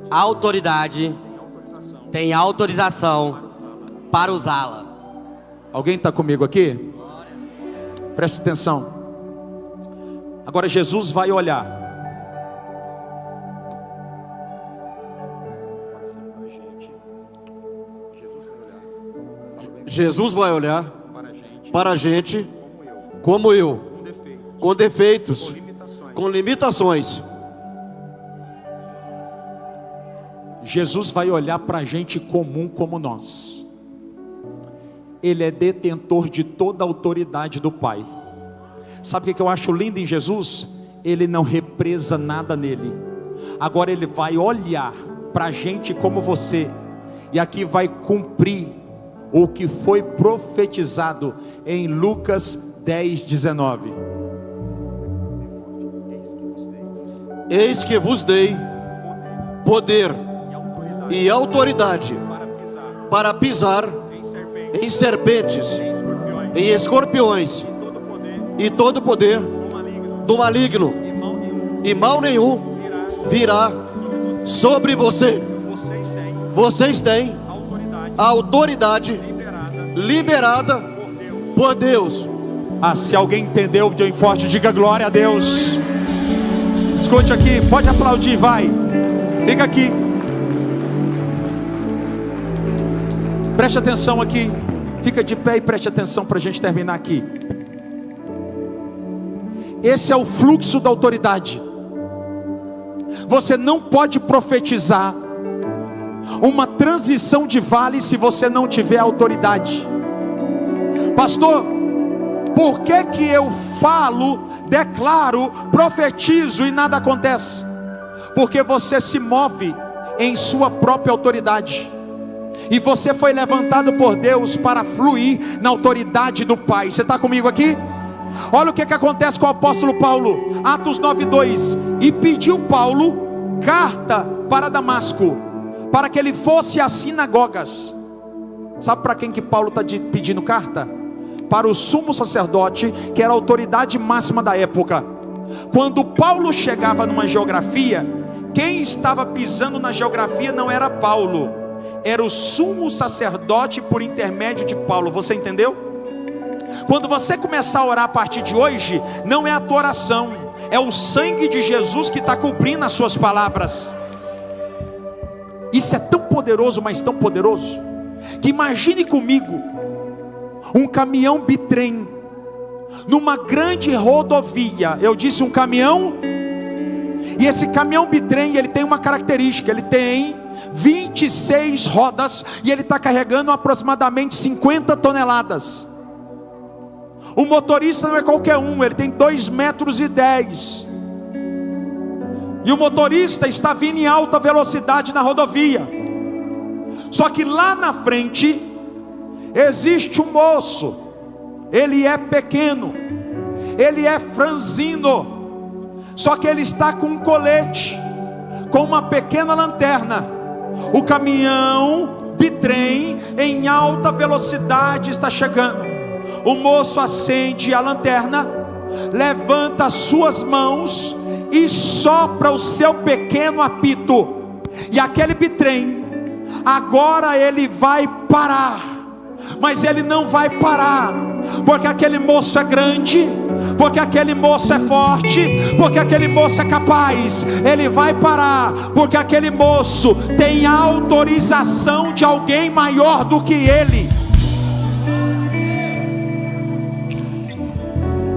autoridade tem autorização para usá-la. Alguém está comigo aqui? Preste atenção. Agora Jesus vai olhar. Jesus vai olhar para a gente como eu, com defeitos, com limitações. Jesus vai olhar para a gente comum como nós. Ele é detentor de toda a autoridade do Pai. Sabe o que eu acho lindo em Jesus? Ele não represa nada nele. Agora ele vai olhar para a gente como você, e aqui vai cumprir o que foi profetizado em Lucas 10:19. Eis que vos dei poder e autoridade para pisar em serpentes, em escorpiões, e todo poder do maligno, e mal nenhum virá sobre você. Vocês têm a autoridade liberada por Deus. Se alguém entendeu, bem forte, diga glória a Deus. Escute aqui, pode aplaudir, vai. Fica aqui. Preste atenção aqui. Fica de pé e preste atenção para a gente terminar aqui. Esse é o fluxo da autoridade. Você não pode profetizar uma transição de vale se você não tiver autoridade. Pastor, por que eu falo, declaro, profetizo e nada acontece? porque você se move em sua própria autoridade, e você foi levantado por Deus para fluir na autoridade do Pai. Você está comigo aqui? Olha o que acontece com o apóstolo Paulo, Atos 9:2. E pediu Paulo carta para Damasco, para que ele fosse às sinagogas. Sabe para quem que Paulo está pedindo carta? Para o sumo sacerdote, que era a autoridade máxima da época. Quando Paulo chegava numa geografia, quem estava pisando na geografia não era Paulo, era o sumo sacerdote por intermédio de Paulo. Você entendeu? Quando você começar a orar a partir de hoje, não é a tua oração, é o sangue de Jesus que está cobrindo as suas palavras. Isso é tão poderoso, mas tão poderoso, que imagine comigo um caminhão bitrem numa grande rodovia. Eu disse um caminhão, e esse caminhão bitrem, ele tem uma característica, ele tem 26 rodas, e ele está carregando aproximadamente 50 toneladas. O motorista não é qualquer um, ele tem 2,10 metros, e o motorista está vindo em alta velocidade na rodovia. Só que lá na frente existe um moço, ele é pequeno, ele é franzino, só que ele está com um colete, com uma pequena lanterna. O caminhão bitrem em alta velocidade está chegando. O moço acende a lanterna, levanta as suas mãos e sopra o seu pequeno apito, e aquele bitrem, agora ele vai parar. Mas ele não vai parar, porque aquele moço é grande, porque aquele moço é forte, porque aquele moço é capaz. Ele vai parar, porque aquele moço tem a autorização de alguém maior do que ele.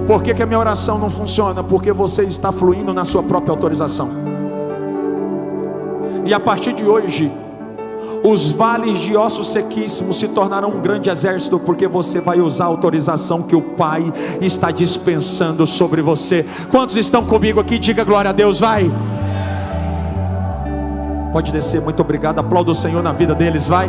Por que a minha oração não funciona? Porque você está fluindo na sua própria autorização. E a partir de hoje, os vales de ossos sequíssimos se tornarão um grande exército, porque você vai usar a autorização que o Pai está dispensando sobre você. Quantos estão comigo aqui? Diga glória a Deus, vai. Pode descer, muito obrigado. Aplauda o Senhor na vida deles, vai.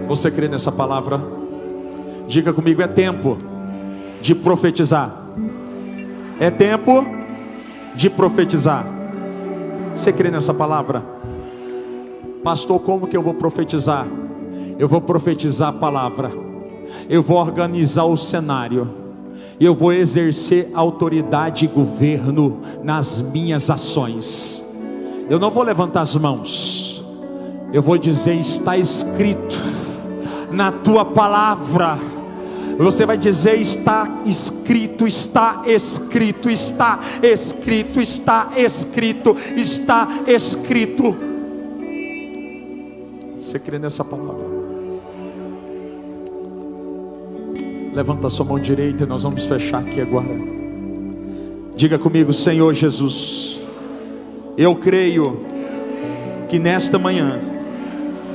Você crê nessa palavra? Diga comigo, é tempo de profetizar. É tempo de profetizar. Você crê nessa palavra? Pastor, como que eu vou profetizar? Eu vou profetizar a palavra, eu vou organizar o cenário, eu vou exercer autoridade e governo nas minhas ações. Eu não vou levantar as mãos, eu vou dizer: está escrito na tua palavra. Você vai dizer: está escrito, está escrito, está escrito, está escrito, está escrito. Você crê nessa palavra? Levanta a sua mão direita e nós vamos fechar aqui agora. Diga comigo: Senhor Jesus, eu creio que nesta manhã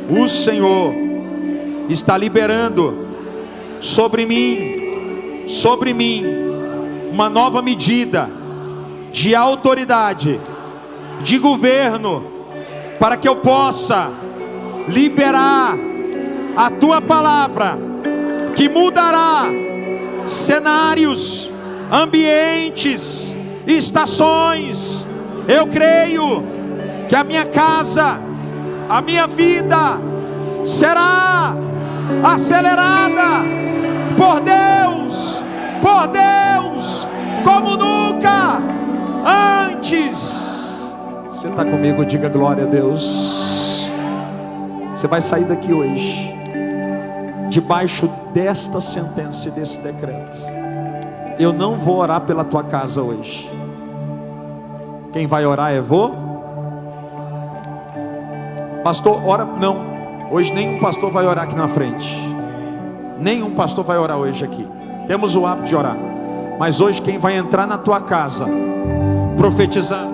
o Senhor está liberando sobre mim, uma nova medida de autoridade, de governo, para que eu possa liberar a tua palavra, que mudará cenários, ambientes, estações. Eu creio que a minha casa, a minha vida será acelerada por Deus, como nunca antes. Você está comigo? Diga glória a Deus. Você vai sair daqui hoje debaixo desta sentença e desse decreto. Eu não vou orar pela tua casa hoje. Quem vai orar é pastor, ora. Não, hoje nenhum pastor vai orar aqui na frente. Nenhum pastor vai orar hoje aqui. Temos o hábito de orar, mas hoje quem vai entrar na tua casa profetizar,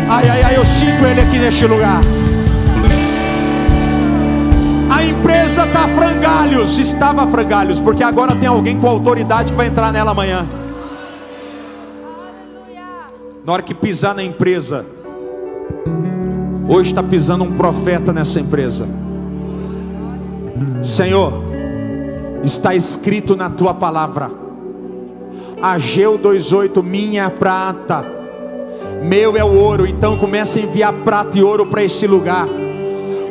ai, eu sinto ele aqui neste lugar. Está frangalhos, estava frangalhos, porque agora tem alguém com autoridade que vai entrar nela amanhã. Na hora que pisar na empresa, hoje está pisando um profeta nessa empresa. Senhor, está escrito na tua palavra, Ageu 2:8, minha prata, meu é o ouro. Então começa a enviar prata e ouro para este lugar.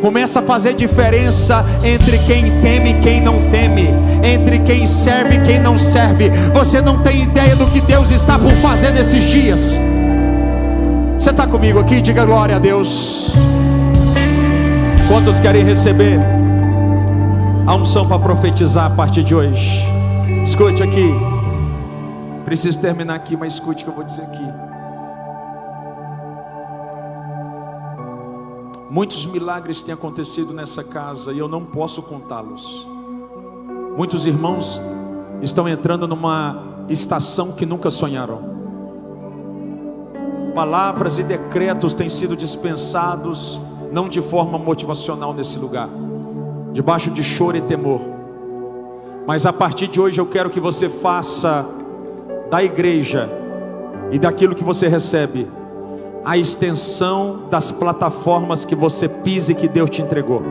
Começa a fazer diferença entre quem teme e quem não teme, entre quem serve e quem não serve. Você não tem ideia do que Deus está por fazer nesses dias. Você está comigo aqui? Diga glória a Deus. Quantos querem receber a unção para profetizar a partir de hoje? Escute aqui. Preciso terminar aqui, mas escute o que eu vou dizer aqui. Muitos milagres têm acontecido nessa casa e eu não posso contá-los. Muitos irmãos estão entrando numa estação que nunca sonharam. Palavras e decretos têm sido dispensados, não de forma motivacional nesse lugar, debaixo de choro e temor. Mas a partir de hoje eu quero que você faça da igreja e daquilo que você recebe a extensão das plataformas que você pisa e que Deus te entregou.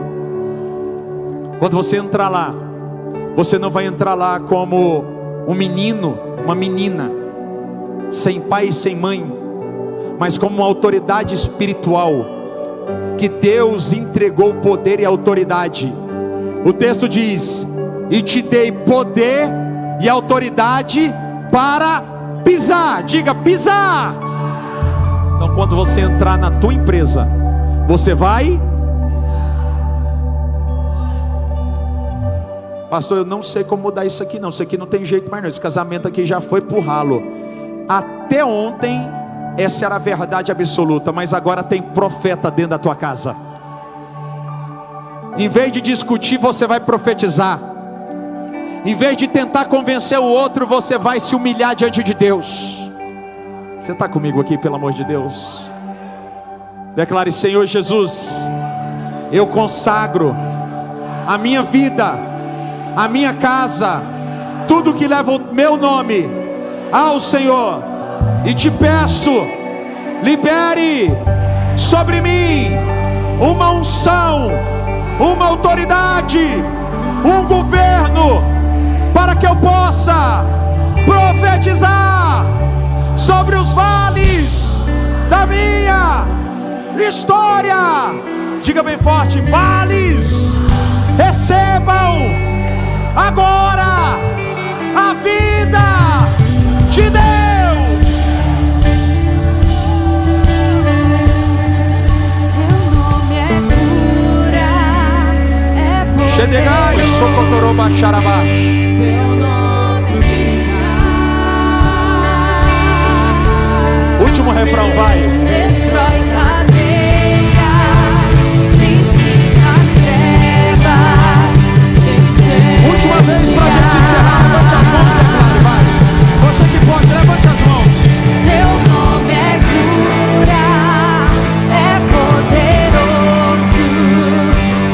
Quando você entrar lá, você não vai entrar lá como um menino, uma menina, sem pai e sem mãe, mas como uma autoridade espiritual, que Deus entregou o poder e a autoridade. O texto diz: e te dei poder e autoridade para pisar. Diga, pisar. Então quando você entrar na tua empresa, você vai... Pastor, eu não sei como mudar isso aqui não. Isso aqui não tem jeito mais não. Esse casamento aqui já foi pro ralo. Até ontem essa era a verdade absoluta, mas agora tem profeta dentro da tua casa. Em vez de discutir, você vai profetizar. Em vez de tentar convencer o outro, você vai se humilhar diante de Deus. Você está comigo aqui, pelo amor de Deus? Declare: Senhor Jesus, eu consagro a minha vida, a minha casa, tudo que leva o meu nome ao Senhor, e te peço, libere sobre mim uma unção, uma autoridade, um governo, para que eu possa profetizar sobre os vales da minha história. Diga bem forte: vales, recebam agora a vida de Deus. Teu nome é cura, é poder. Shedegai, Sokotoroba, Xarabá. Teu nome é vida. Último refrão, vai. Destrói cadeias, dissipa as trevas, vencer. Última vez pra gente encerrar. Levante as mãos, declare, vai. Você que pode, levante as mãos. Teu nome é cura, é poderoso.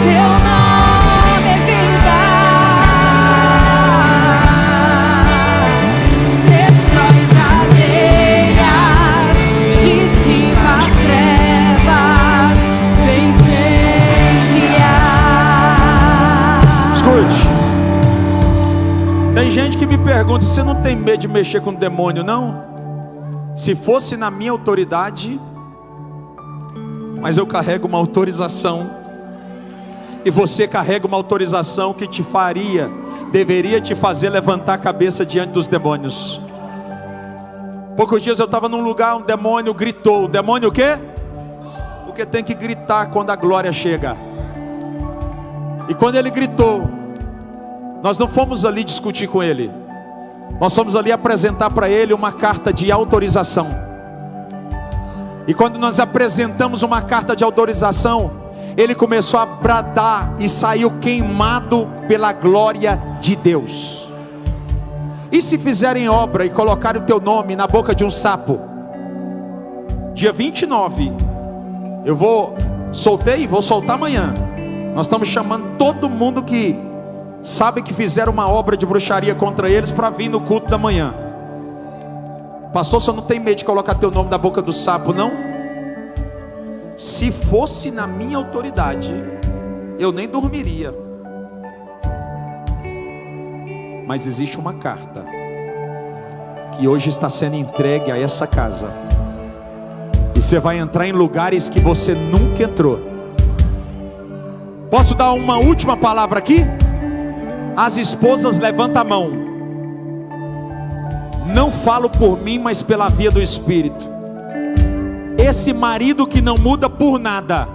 Teu nome é vida. Destrói cadeias, dissipa as trevas, incendia. Escute. Tem gente que me pergunta: você não tem medo de mexer com o demônio, não? Se fosse na minha autoridade, mas eu carrego uma autorização, e você carrega uma autorização que te faria, deveria te fazer levantar a cabeça diante dos demônios. Poucos dias eu estava num lugar, um demônio gritou. O demônio o quê? Porque tem que gritar quando a glória chega. E quando ele gritou, nós não fomos ali discutir com ele, nós fomos ali apresentar para ele uma carta de autorização. E quando nós apresentamos uma carta de autorização, ele começou a bradar e saiu queimado pela glória de Deus. E se fizerem obra e colocarem o teu nome na boca de um sapo, dia 29, eu vou soltar amanhã. Nós estamos chamando todo mundo que Sabe que fizeram uma obra de bruxaria contra eles para vir no culto da manhã. Pastor, você não tem medo de colocar teu nome na boca do sapo, não? Se fosse na minha autoridade, eu nem dormiria. Mas existe uma carta que hoje está sendo entregue a essa casa, e você vai entrar em lugares que você nunca entrou. Posso dar uma última palavra aqui? As esposas, levanta a mão. Não falo por mim, mas pela via do Espírito. Esse marido que não muda por nada,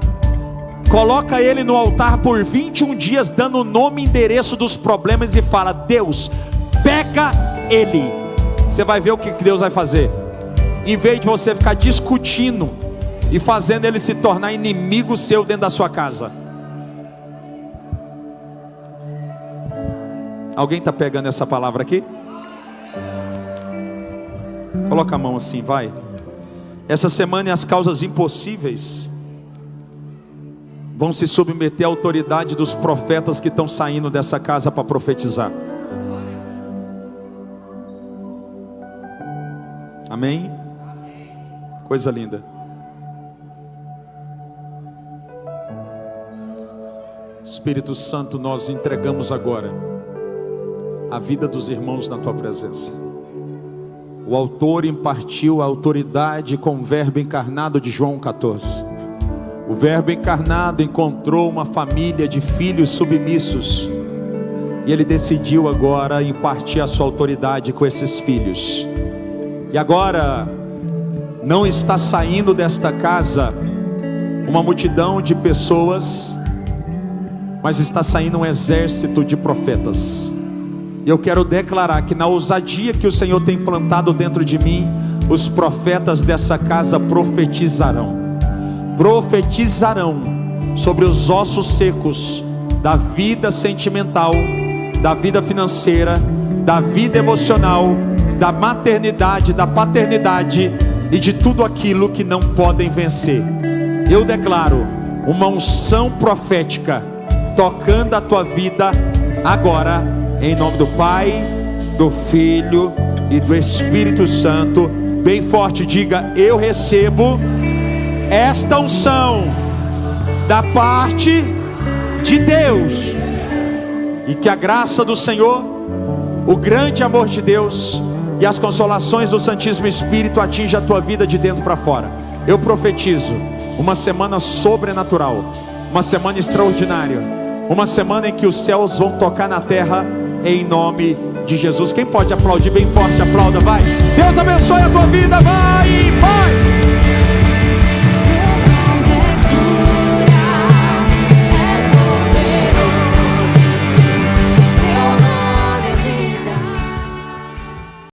coloca ele no altar por 21 dias, dando o nome e endereço dos problemas, e fala: Deus, pega ele. Você vai ver o que Deus vai fazer. Em vez de você ficar discutindo e fazendo ele se tornar inimigo seu dentro da sua casa. Alguém está pegando essa palavra aqui? Coloca a mão assim, vai. Essa semana as causas impossíveis vão se submeter à autoridade dos profetas que estão saindo dessa casa para profetizar. Amém? Coisa linda. Espírito Santo, nós entregamos agora a vida dos irmãos na tua presença. O autor impartiu a autoridade com o verbo encarnado de João 14. O verbo encarnado encontrou uma família de filhos submissos, e ele decidiu agora impartir a sua autoridade com esses filhos. E agora não está saindo desta casa uma multidão de pessoas, mas está saindo um exército de profetas. E eu quero declarar que na ousadia que o Senhor tem plantado dentro de mim, os profetas dessa casa profetizarão sobre os ossos secos da vida sentimental, da vida financeira, da vida emocional, da maternidade, da paternidade e de tudo aquilo que não podem vencer. Eu declaro uma unção profética tocando a tua vida agora, em nome do Pai, do Filho e do Espírito Santo. Bem forte, diga: eu recebo esta unção da parte de Deus. E que a graça do Senhor, o grande amor de Deus e as consolações do Santíssimo Espírito atinjam a tua vida de dentro para fora. Eu profetizo uma semana sobrenatural, uma semana extraordinária, uma semana em que os céus vão tocar na terra, em nome de Jesus. Quem pode aplaudir bem forte? Aplauda, vai. Deus abençoe a tua vida, vai, vai.